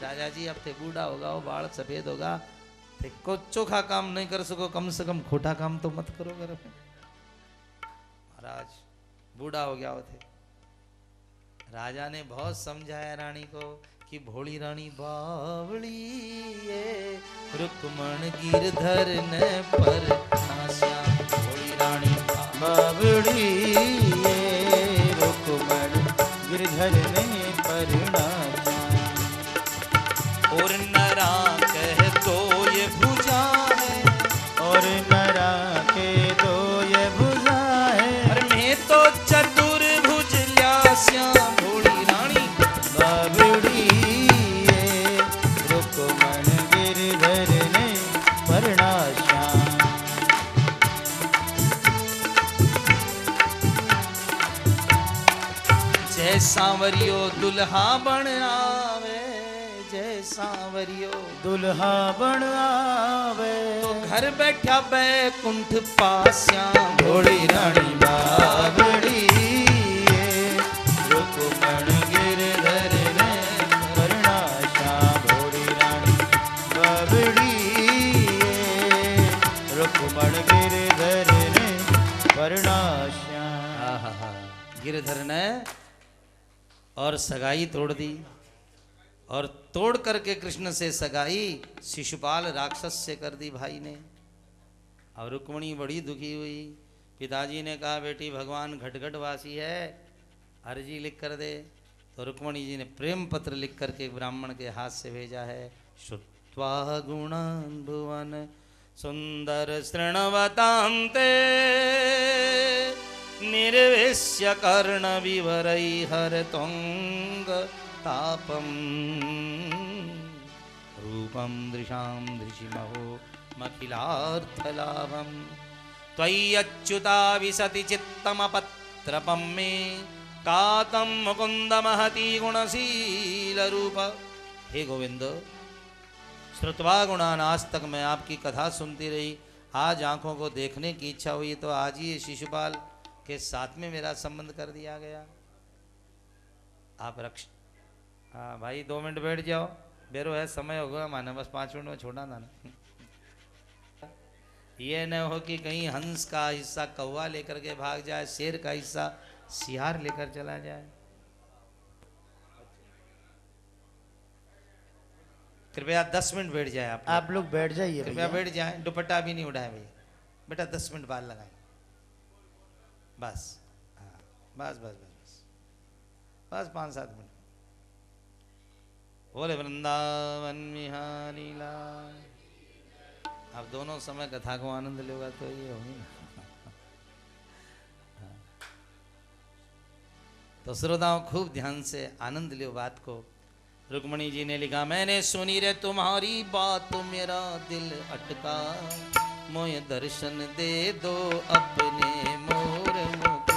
राजा जी अब थे बूढ़ा होगा, वो बाल सफेद होगा, थे को चोखा काम नहीं कर सको, कम से कम खोटा काम तो मत करो घर में। महाराज बूढ़ा हो गया वो थे। राजा ने बहुत समझाया रानी को कि भोली रानी बावली ये, रुक्मण गिरधर ने पर नास्या। भोली रानी बावड़ी ये, रुक्मण गिरधर ने परनाचा। और नरा कह तो ये भुजा है, और नरा के तो ये भुजा है, और मैं तो चतुर्भुज ल्यास्या। भोली रानी बावड़ी ये, रुक्मण गिरधर ने परनाचा। जय सांवरियो दुल्हा बन आवे, जय सांवरियो दुल्हा बन आवे, तो घर बैठा बैकुंठ पास्या। भोली रानी बावड़ी ये, रुक्मण गिरधर ने परनाचा। भोली रानी बावड़ी ये, रुक्मण गिरधर ने परनाचा। गिरधर ने और सगाई तोड़ दी। और तोड़ करके कृष्ण से सगाई शिशुपाल राक्षस से कर दी भाई ने। अब रुक्मणी बड़ी दुखी हुई। पिताजी ने कहा, बेटी भगवान घटघट वासी है, अर्जी लिख कर दे। तो रुक्मणी जी ने प्रेम पत्र लिख करके ब्राह्मण के हाथ से भेजा है। श्रुत्वा गुणान् भुवन सुंदर शृण्वतां ते, निर्वेश्य कर्ण विवरै हरतोंग तापम रूपम दृशाम दृशिमहो मखिलार्थलाभम त्वय्यच्युता विशति चित्तमपत्रपं मे कातं मुकुंद महती गुणशील रूप। हे गोविंद, श्रुत्वा गुणान्, आज तक मैं आपकी कथा सुनती रही, आज आंखों को देखने की इच्छा हुई तो आज ही शिशुपाल के साथ में मेरा संबंध कर दिया गया। आप रक्ष हाँ भाई 2 मिनट बैठ जाओ, बेरो है समय होगा माना, बस 5 मिनट में छोड़ा था ना। ये न हो कि कहीं हंस का हिस्सा कौवा लेकर के भाग जाए, शेर का हिस्सा सियार लेकर चला जाए। कृपया 10 मिनट बैठ जाए आप लोग बैठ जाइए, कृपया बैठ जाए। दुपट्टा भी नहीं उठाए भैया, बेटा 10 मिनट बाद लगाए बस। हाँ बस बस बस बस बस 5-7 मिनट। बोले वृंदावन विहारी लाल। अब दोनों समय कथा को आनंद लेगा तो ये होगी ना। तो श्रोताओं खूब ध्यान से आनंद लियो बात को। रुक्मणी जी ने लिखा, मैंने सुनी रे तुम्हारी बात, मेरा दिल अटका, मोय दर्शन दे दो अपने मोर मुख।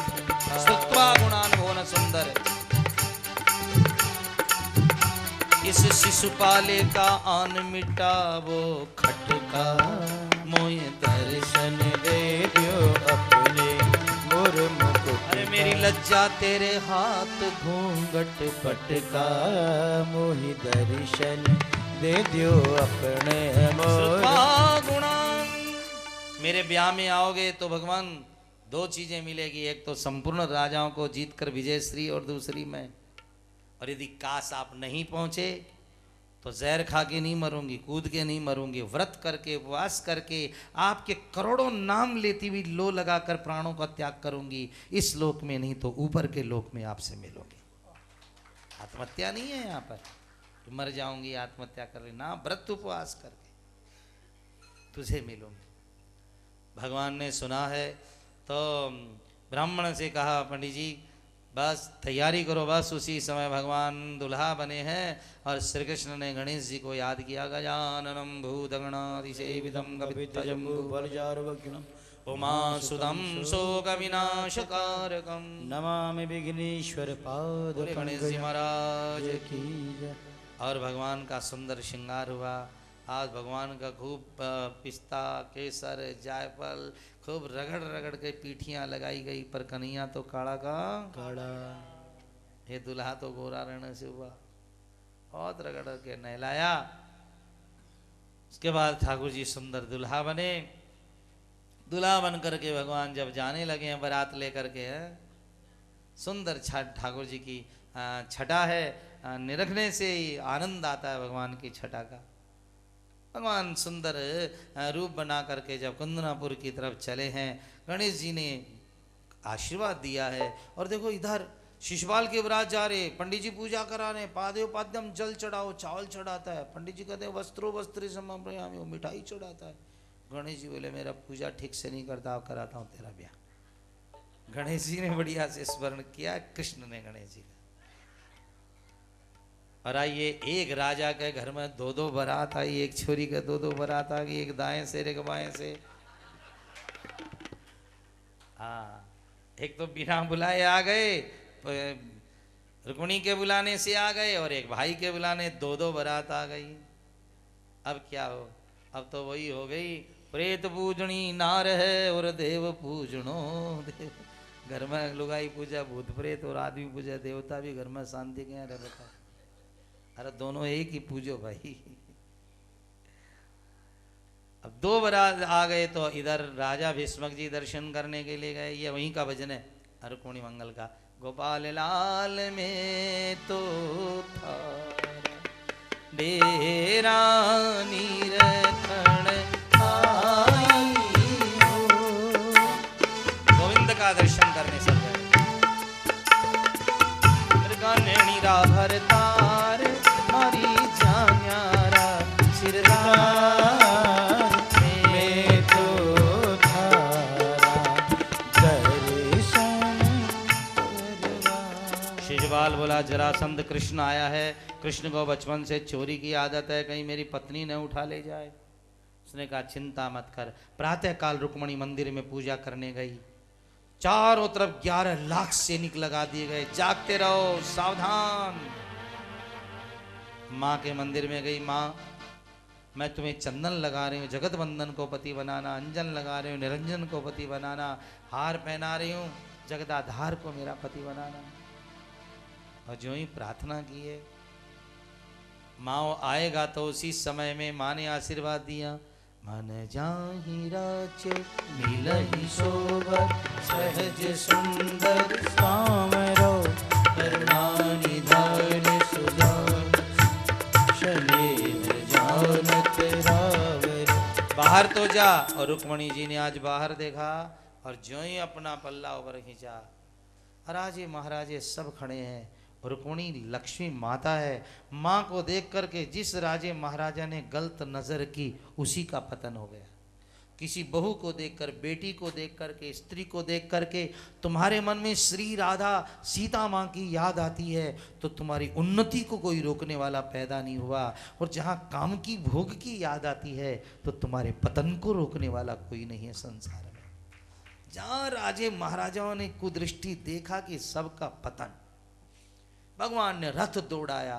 स्तुत्वा गुणान् भुवन सुंदर, इस शिशुपाले का आन मिटा वो खटका, मोय दर्शन दे दो अपने मोर मुख। अरे मेरी लज्जा तेरे हाथ घूंघट पटका, मोहि दर्शन दे दियो अपने मोर गुणा। मेरे ब्याह में आओगे तो भगवान 2 चीजें मिलेगी, एक तो संपूर्ण राजाओं को जीतकर विजयश्री, और दूसरी मैं। और यदि काश आप नहीं पहुंचे तो जहर खा के नहीं मरूंगी, कूद के नहीं मरूंगी, व्रत करके उपवास करके आपके करोड़ों नाम लेती हुई लो लगाकर प्राणों का त्याग करूंगी। इस लोक में नहीं तो ऊपर के लोक में आपसे मिलोगे। आत्महत्या नहीं है यहाँ पर, मर जाऊंगी आत्महत्या कर लेना, व्रत उपवास करके तुझे मिलूंगी। भगवान ने सुना है तो ब्राह्मण से कहा, पंडित जी बस तैयारी करो। बस उसी समय भगवान दुल्हा बने हैं और श्री कृष्ण ने गणेश जी को याद किया। गजाननम भूतगणाधिसेवितं कपित्थजम्बूफलचारुभक्षणं उमासुतं शोकविनाशकारकं नमामि विघ्नेश्वर पाद गणेश जी महाराज की जय। और भगवान का सुंदर श्रृंगार हुआ। आज भगवान का खूब पिस्ता, केसर, जायफल खूब रगड़ रगड़ के पीठियां लगाई गई, पर कन्हैया तो काड़ा का काड़ा, ये दुल्हा तो गोरा रहने से हुआ। बहुत रगड़ के नहलाया। उसके बाद ठाकुर जी सुंदर दुल्हा बने। दुल्हा बन करके भगवान जब जाने लगे हैं बारात लेकर के, सुंदर छठ ठाकुर जी की छटा है, निरखने से ही आनंद आता है भगवान की छटा का। भगवान सुंदर रूप बना करके जब कुंदनापुर की तरफ चले हैं, गणेश जी ने आशीर्वाद दिया है। और देखो इधर शिशुपाल के बरात जा रहे, पंडित जी पूजा करा रहे, पाद्योपाद्यम जल चढ़ाओ, चावल चढ़ाता है। पंडित जी कहते हैं वस्त्रो वस्त्र समर्पयामि, वो मिठाई चढ़ाता है। गणेश जी बोले मेरा पूजा ठीक से नहीं करता, कराता हूँ तेरा ब्याह। गणेश जी ने बढ़िया से स्मरण किया, कृष्ण ने गणेश जी का। और आइए, एक राजा के घर में 2-2 बारात आई, एक छोरी के 2-2 बारात आ गई, एक दाएं से एक बाएं से। हाँ, एक तो बिना बुलाए आ गए, रुक्मिणी के बुलाने से आ गए, और एक भाई के बुलाने 2-2 बारात आ गई। अब क्या हो, अब तो वही हो गई, प्रेत पूजनी नार है और देव पूजनो देव। घर में लुगाई पूजा भूत प्रेत और आदमी पूजा देवता, भी घर में शांति क्या रहे बताओ। अरे दोनों एक ही पूजो भाई। अब 2 बारात आ गए तो इधर राजा भीष्मक जी दर्शन करने के लिए गए। ये वहीं का भजन है रुक्मिणी मंगल का। गोपाल लाल में तो था डेरा निरखण आई हो। गोविंद का दर्शन करने सब गए। नीरा भरतार मारी जान्यारा सिरदार में तो थारा दर्शन बोला जरासंध कृष्ण आया है, कृष्ण को बचपन से चोरी की आदत है, कहीं मेरी पत्नी न उठा ले जाए। उसने कहा चिंता मत कर। प्रातः काल रुक्मणी मंदिर में पूजा करने गई। चारों तरफ 11 लाख सैनिक लगा दिए गए, जागते रहो सावधान। माँ के मंदिर में गई, माँ मैं तुम्हें चंदन लगा रही हूँ, जगत बंधन को पति बनाना, अंजन लगा रही हूँ, निरंजन को पति बनाना, हार पहना रही हूँ, जगदाधार को मेरा पति बनाना। और जो ही प्रार्थना की है, माँ आएगा तो उसी समय में माँ ने आशीर्वाद दिया। मन जाहि राज मिलहि सोबर, सहज सुंदर सामरो, करुणा निधान सुजान, शलेर जानत रावर। बाहर तो जा। और रुक्मणी जी ने आज बाहर देखा और जो ही अपना पल्ला ऊपर खींचा, राजे महाराजे सब खड़े हैं। रुक्मणी लक्ष्मी माता है। माँ को देख करके जिस राजे महाराजा ने गलत नजर की उसी का पतन हो गया। किसी बहू को देखकर, बेटी को देख करके, स्त्री को देख करके तुम्हारे मन में श्री राधा सीता माँ की याद आती है तो तुम्हारी उन्नति को कोई रोकने वाला पैदा नहीं हुआ। और जहाँ काम की भोग की याद आती है तो तुम्हारे पतन को रोकने वाला कोई नहीं है संसार में। जहाँ राजे महाराजाओं ने कुदृष्टि देखा कि सबका पतन, भगवान ने रथ दौड़ाया।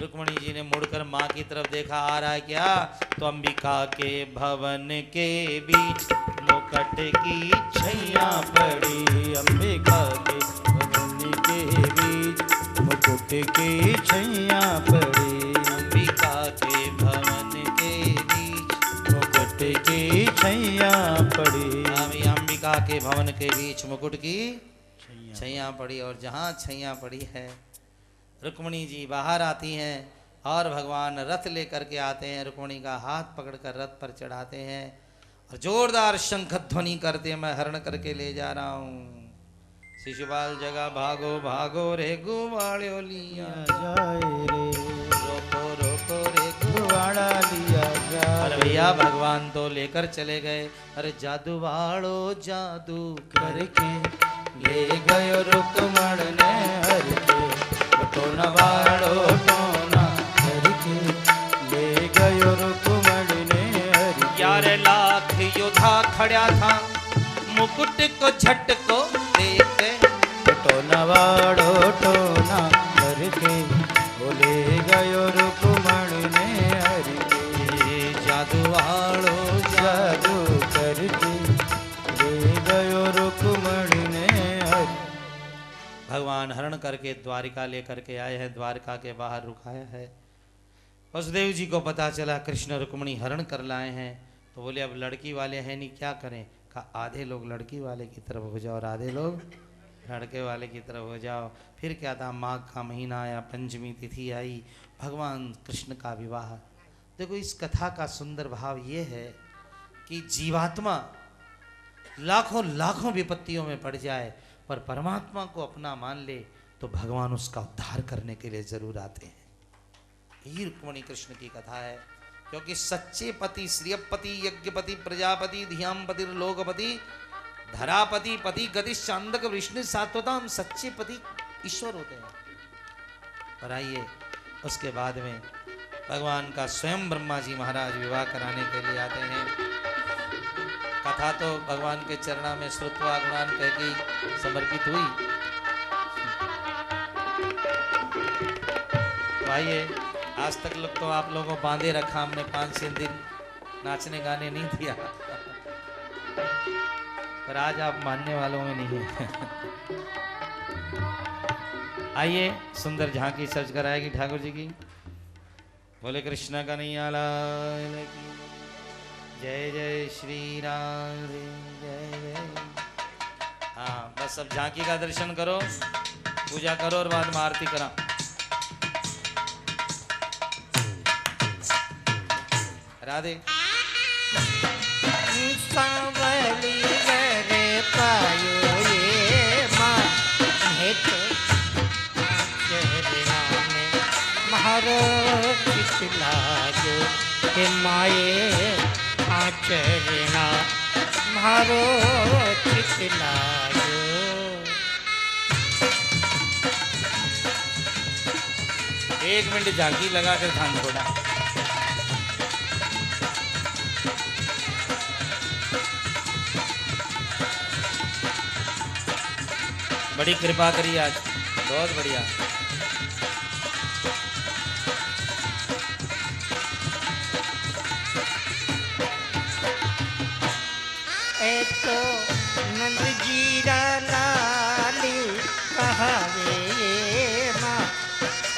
रुक्मणी जी ने मुड़कर माँ की तरफ देखा, आ रहा है क्या? तो अंबिका के भवन के बीच मुकुट की छैया पड़ी, अंबिका के भवन के बीच मुकुट की छैया पड़ी, अंबिका के भवन के बीच मुकुट की छैया पड़ी। अंबिका के भवन के बीच मुकुट की छैया पड़ी। और जहाँ छैया पड़ी है, रुक्मणी जी बाहर आती हैं और भगवान रथ लेकर के आते हैं। रुक्मणी का हाथ पकड़कर रथ पर चढ़ाते हैं और जोरदार शंख ध्वनि करते हैं, मैं हरण करके ले जा रहा हूँ। शिशुपाल जगह भागो भागो रे गुवाड़ो लिया जाए रे, रोको रोको रे गुवाड़ा लिया जाए। अरे भैया भगवान तो लेकर चले गए। अरे जादू वाड़ो जादू करके ले गयो रुक्मण ने हर के, टोना वाड़ो टोना करके ले गयो रुक्मण ने हर के। 11 लाख योद्धा खड़ा था, मुकुट को झटको देके, टोना वाड़ो टोना करके वो ले गयो रुक्मण ने हर के। जादू वाड़ो जादू करके ले गयो रुक्मण ने। भगवान हरण करके द्वारिका लेकर के आए हैं, द्वारिका के बाहर रुकाया है। वसुदेव जी को पता चला कृष्ण रुक्मणी हरण कर लाए हैं, तो बोले अब लड़की वाले हैं नहीं, क्या करें? कहा आधे लोग लड़की वाले की तरफ हो जाओ और आधे लोग लड़के वाले की तरफ हो जाओ। फिर क्या था, माघ का महीना आया, पंचमी तिथि आई, भगवान कृष्ण का विवाह। देखो इस कथा का सुंदर भाव ये है कि जीवात्मा लाखों लाखों विपत्तियों में पड़ जाए पर परमात्मा को अपना मान ले तो भगवान उसका उद्धार करने के लिए जरूर आते हैं। यही रुक्मणी कृष्ण की कथा है। क्योंकि सच्चे पति, श्रियपति, यज्ञपति, प्रजापति, धियामपति, लोकपति, धरापति, पति गति चांदक विष्णु सात्वताम, सच्चे पति ईश्वर होते हैं। और आइए उसके बाद में भगवान का स्वयं ब्रह्मा जी महाराज विवाह कराने के लिए आते हैं। कथा तो भगवान के चरणा में श्रुत्वा गुणान कैकी समर्पित हुई। तो आइए, आज तक लोग तो आप लोगों को बांधे रखा हमने, 5-6 दिन नाचने गाने नहीं दिया, पर आज आप मानने वालों में नहीं है। आइए सुंदर झांकी सज कर आएगी ठाकुर जी की। बोले कृष्ण कन्हैया लाल की जय। जय श्री राम, जय जय। हाँ बस अब झांकी का दर्शन करो, पूजा करो और बाद में आरती करा। राधे। सांवली रे पायो ये माँ हेत चरना में महारो चित लागो के माये आचरणा महारो चित लागो। एक मिनट झांकी लगा कर थान छोड़ा। बड़ी कृपा करी आज, बहुत बढ़िया। ए तो नंद जीरा लाल कहावे माँ,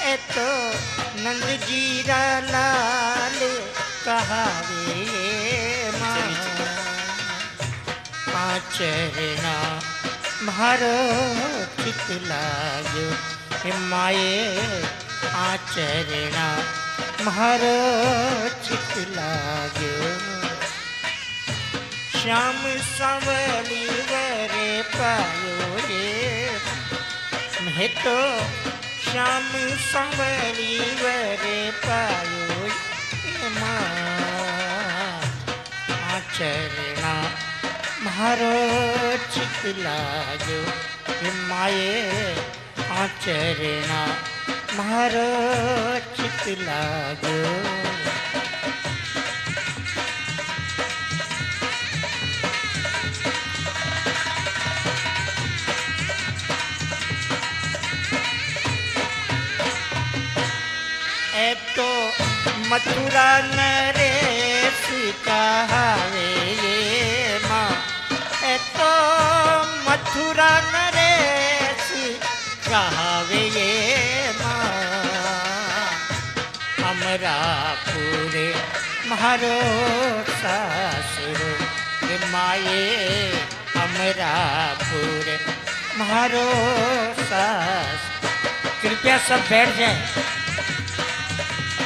ए तो नंद जीरा लाल कहावे माँ। आचरणा मारो चित लागो हे माये, आचरणा मारो चित लागो। श्याम संवली वरे पायो रे, मैं तो श्याम संवली वरे पायो रे माँ। आचरणा मारो चित लागो हे माये, आचरणा मारो चित लागो। ए तो मथुरा नरेश कहावे ये माँ, ए तो मथुरा नरेश कहावे ये माँ। हमरा पूरे मारो सासुरो के माये, हमरा पूरे मारो सास। कृपया सब बैठ जाएं।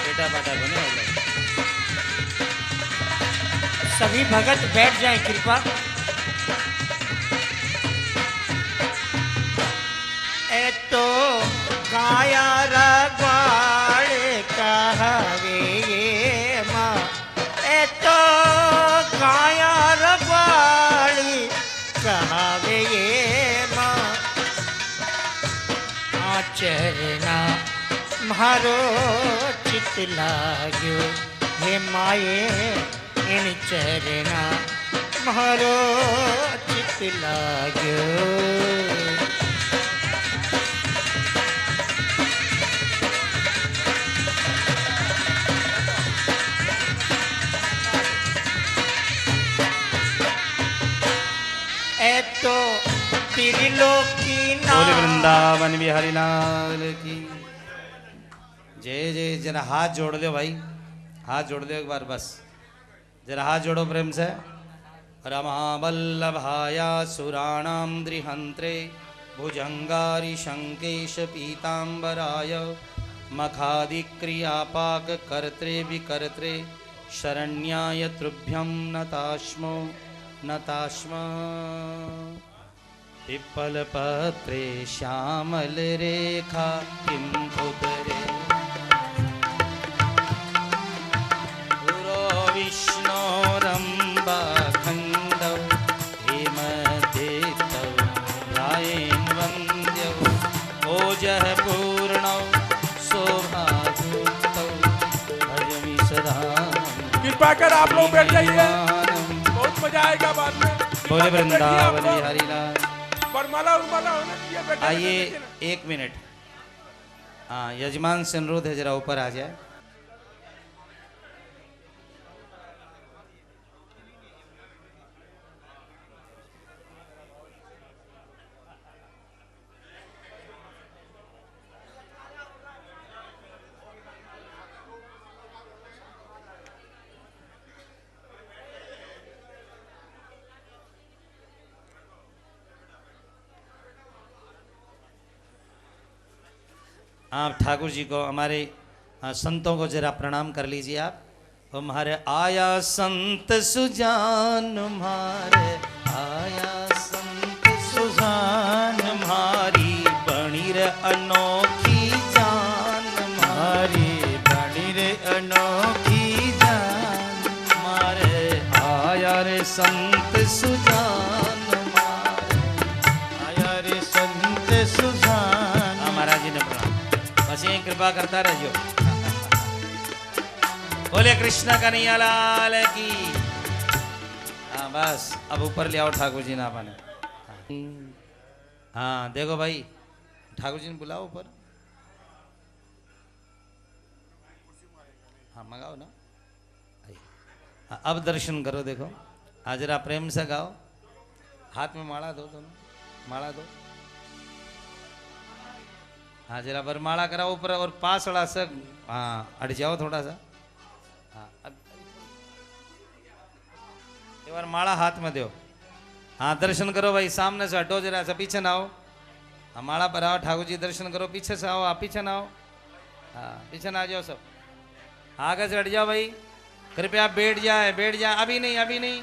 बेटा बाटा बने हो गए। सभी भगत बैठ जाएं कृपा। ए तो गाया रगवाड़ कहावे ये माँ, ए तो गाया रगवाड़ कहावे ये माँ। आचरणा मारो चित लागो हे माये, इन चरणा मारो चित लागो। ए तो त्रिलोकी बोले वृंदावन बिहारी लाल की जय जय। जरा हाथ जोड़ लो भाई, हाथ जोड़ लो एक बार बस, जरा हाथ जोड़ो प्रेम से। रमावल्लभाया सुराणाम द्रिहंत्रे, भुजंगारी शंकेश पीतांबराय, मखादिक्रियापाक कर्त्रे विकर्त्रे, शरण्याय तुभ्यं नतास्मो नतास्म। पिप्पलपत्रे श्यामल रेखा किं उदरे, विष्णोरम्बाखण्डौ हेमदेतौ रायेन् वन्द्यौ, ओजः पूर्णौ शोभाभूतौ भजमि सदा। कृपा कर आप लोग बैठ जाइए, बहुत मजा आएगा बाद में। बोले वृंदावन बिहारी लाल। वरमाला उरमाला होना चाहिए बेटा। आइए एक मिनट, हाँ यजमान से अनुरोध है जरा ऊपर आ जाए। आप ठाकुर जी को, हमारे संतों को जरा प्रणाम कर लीजिए आप। हमारे आया संत सुजान, हमारे आया संत सुजान, हमारी बणी रे अनोखी जान, हमारी बणी रे अनोखी जान, हमारे आया रे संत सुजान, हमारे आया रे संत सुजान। महाराज जी ने प्रणाम। बस ये कृपा कृपा करता रहो। बोले कृष्ण कन्हैया लाल की। हाँ बस अब ऊपर ले आओ ठाकुर जी ना बने। हाँ देखो भाई ठाकुर जी ने बुलाओ ऊपर। हाँ मंगाओ ना। हाँ, अब दर्शन करो। देखो आज जरा प्रेम से गाओ। हाथ में माला दो दोनों, माला दो। हाँ जरा वरमाला कराओ ऊपर और पास वाला से। हाँ अट जाओ थोड़ा सा। हाँ एक बार माला हाथ में दो। हाँ दर्शन करो भाई। सामने से हटो जरा सा, पीछे ना आओ। हाँ माला पर आओ ठाकुर जी दर्शन करो। पीछे से आओ, आप पीछे ना आओ। हाँ पीछे ना आ जाओ सब। आगे से हट जाओ भाई। कृपया बैठ जाए, बैठ जाए। अभी नहीं, अभी नहीं।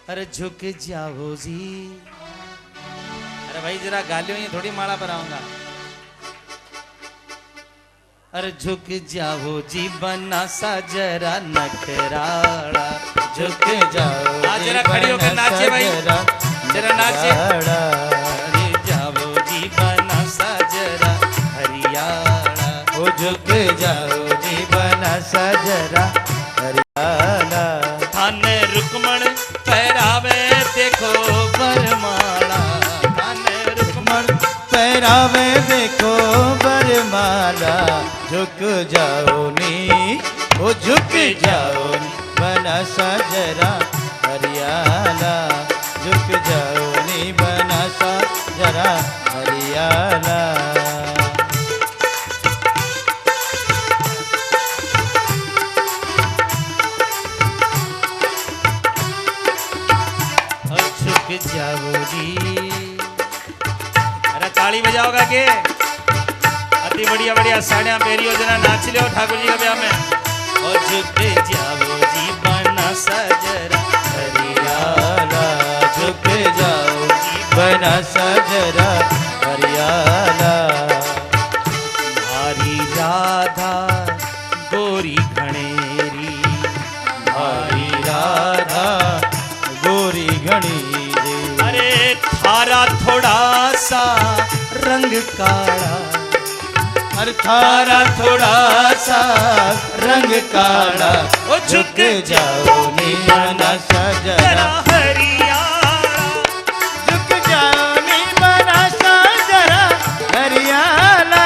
अरे झुक जाओ जी। अरे भाई जरा गालियों ही थोड़ी माला पर आऊंगा। अरे झुक जाओ जी बना सा जरा नखराड़ा। झुक जाओ आज जरा खड़ी होकर नाचे भाई, जरा नाचे। अरे जाओ जी बना सा जरा हरियाणा। ओ झुक जाओ जी बना सा जरा हरियाणा। थान रुकमण पहरावे देखो बरमाला। थान रुकमण पहरावे देखो बरमाला। झुक जाओ नी, ओ झुक जाओ नी बना सा जरा हरियाणा। झुक जाओ नी बना सा जरा हरियाणा। झुक जाओ जी। अरे ताली बजाओगा के? अति बढ़िया बढ़िया साड़ियां पहरी हो, जना नाच लो ठाकुर जी के ब्याह में। और झुक जाओ जी बना सा जरा हरियाणा। झुक जाओ बना सा जरा हरियाणा। हरी राधा गोरी घनेरी। हरी राधा गोरी घनी रे। अरे थारा थोड़ा सा रंग काला। अरे थारा थोड़ा सा रंग काला। ओ झुक जाओ नी बना सा जरा हरियाणा। झुक जाओ नी बना सा जरा हरियाणा।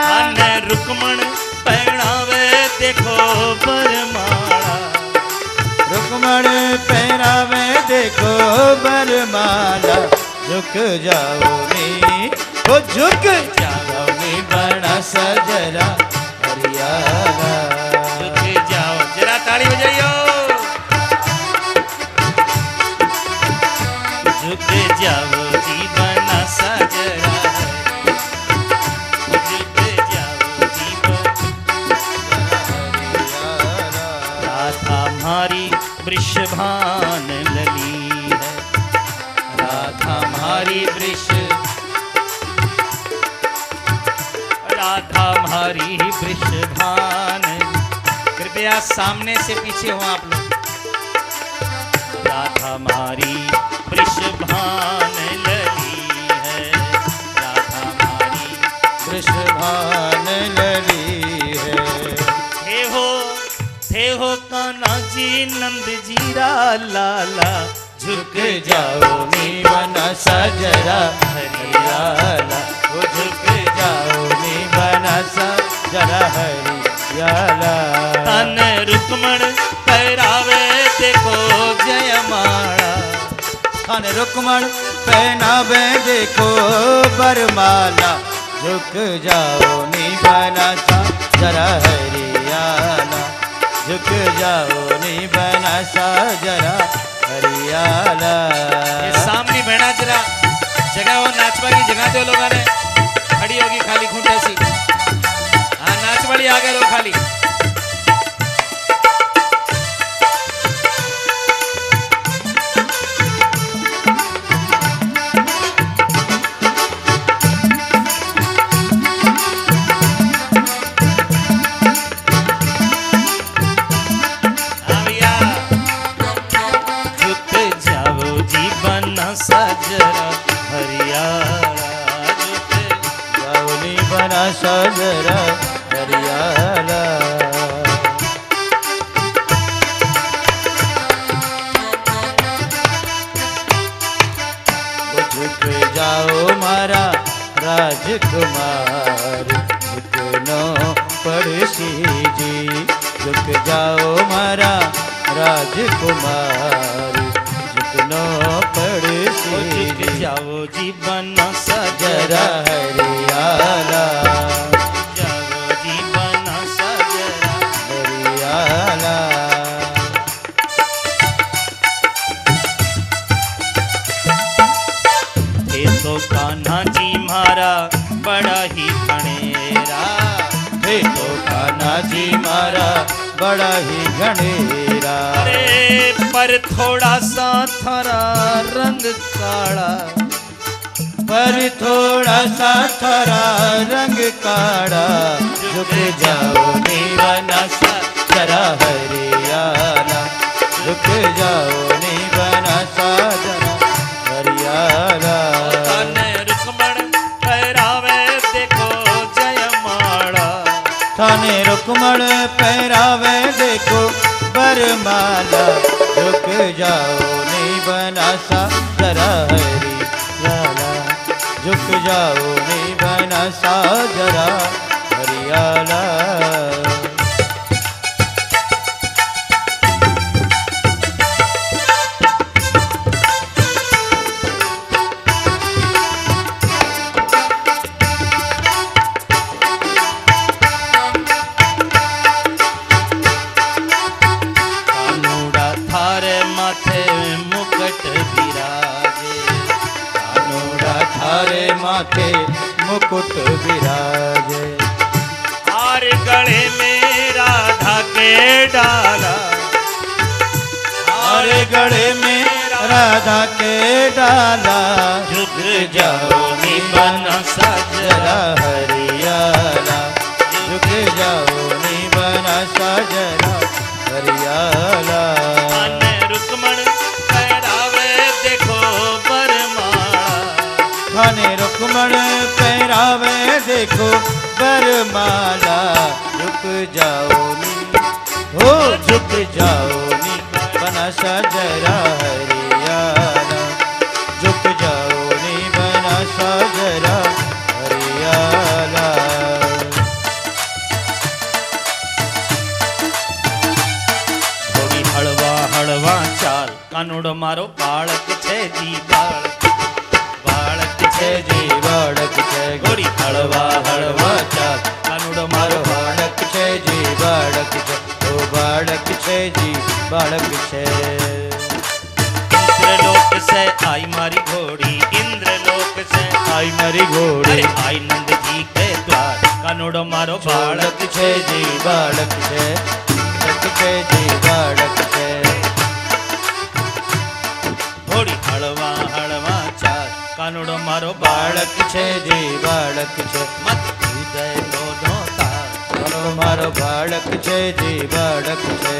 थान रुकमण पहनावे देखो बरमाला। रुकमण पहरावे देखो बरमाला। झुक जाओ नी, ओ झुक जाओ नी बना सा जरा हरियाणा। झुक जाओ, जरा ताली बजाइयो। झुक जाओ जी बना सा जरा। झुक जाओ जी राधा हमारी वृषभान लली है। राधा हमारी राधा हमारी वृषभान। कृपया सामने से पीछे हो आप लोग। राधा हमारी वृषभान लली है। राधा हमारी वृषभान लली है। थे हो कान्हा जी नंद जी रा लाला। झुक जाओ नी बना सा जरा हरियाणा। ओ झुक जाओ नी बना सा जरा हरियाणा। तन रुकमण पहरावे देखो जयमाला। थान रुकमण पहनावे देखो बरमाला। झुक जाओ नी बना सा जरा हरियाणा। झुक जाओ नी बना सा जरा हरियाणा। ये सामने बैठा जरा जगह वो नाचवा की जगह दो लोगों ने खड़ी होगी खाली खूंटा सी। हाँ नाच वाली आ गए लोग खाली। जरा हरियाला। झुक जाओ मारा राजकुमार, झुकनो पड़सी जी। झुक जाओ मारा राजकुमार, झुकनो पड़सी झुक जाओ जीवन जरा हरियाला। जाओ जीवन सजरा हरियाला। हे तो कान्हा जी मारा बड़ा ही घनेरा। हे तो कान्हा जी मारा बड़ा ही घनेरा। अरे पर थोड़ा सा थारा रंग काला, पर थोड़ा सा थोड़ा रंग काड़ा। झुक जाओ नीवना सा जरा हरियाला। झुक जाओ नीवना सा जरा हरियाला। तने रुक्मण पहरावे देखो जयमाला। थाने रुक्मण पहरावे देखो बरमाला। झुक जाओ नीवना सा जरा हरियाला। झुक जाओ नीवना सा जरा हरियाला। कानूड़ा थारे माथे मुकुट विराजे। कानूड़ा थारे माथे मुकुट विराजे। हार गले में राधा के डाला। और गले में राधा के डाला। झुक जाओ निबन सजरा जरा हरियाला। झुक जाओ नीवना सा जरा हरियाला। अने रुक्मण पहरावे देखो बरमाला। थाने रुक्मण पहरावे देखो बरमाला। झुक जाओ नी हो झुक जाओ नी बना सा जरा हरियाला। झुक जाओ नी बना सा जरा हरियाला। थोड़ी हळवा हळवा चाल, कानूड़ो मारो बाळक छे जी बाळक। बाळक छे जी बाળક છે गोरी हळवा हळवा ચાલ कानूड़ो મારો मारो બાળક છે જી બાળક છે ઓ બાળક છે જી બાળક છે इंद्रलोक से आई मारी घोड़ी। इंद्रलोक से આઈ મારી अरे ઘોડી आई नंद जी के द्वार। कानूड़ो मारो बाळक બાળક છે જી બાળક છે બાળક છે જી બાળક છે थोड़ी हळवा हळवा चाल, कानूड़ो मारो बाळक બાળક છે જી બાળક છે मत हृदय दोनों तार। મારો મારો બાળક છે જી બાળક છે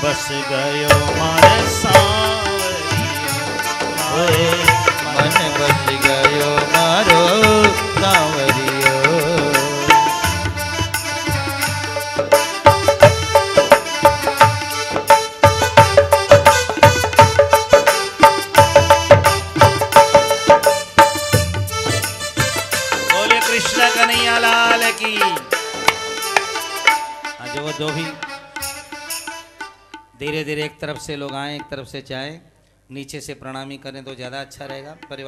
बस गयो मारे सांवरियो। मन बस गयो मारो सांवरियो। बोले कृष्ण कन्हैया लाल की। आज वो दो भी धीरे धीरे एक तरफ से लोग आए एक तरफ से जाएं, नीचे से प्रणामी करें तो ज़्यादा अच्छा रहेगा। परिवार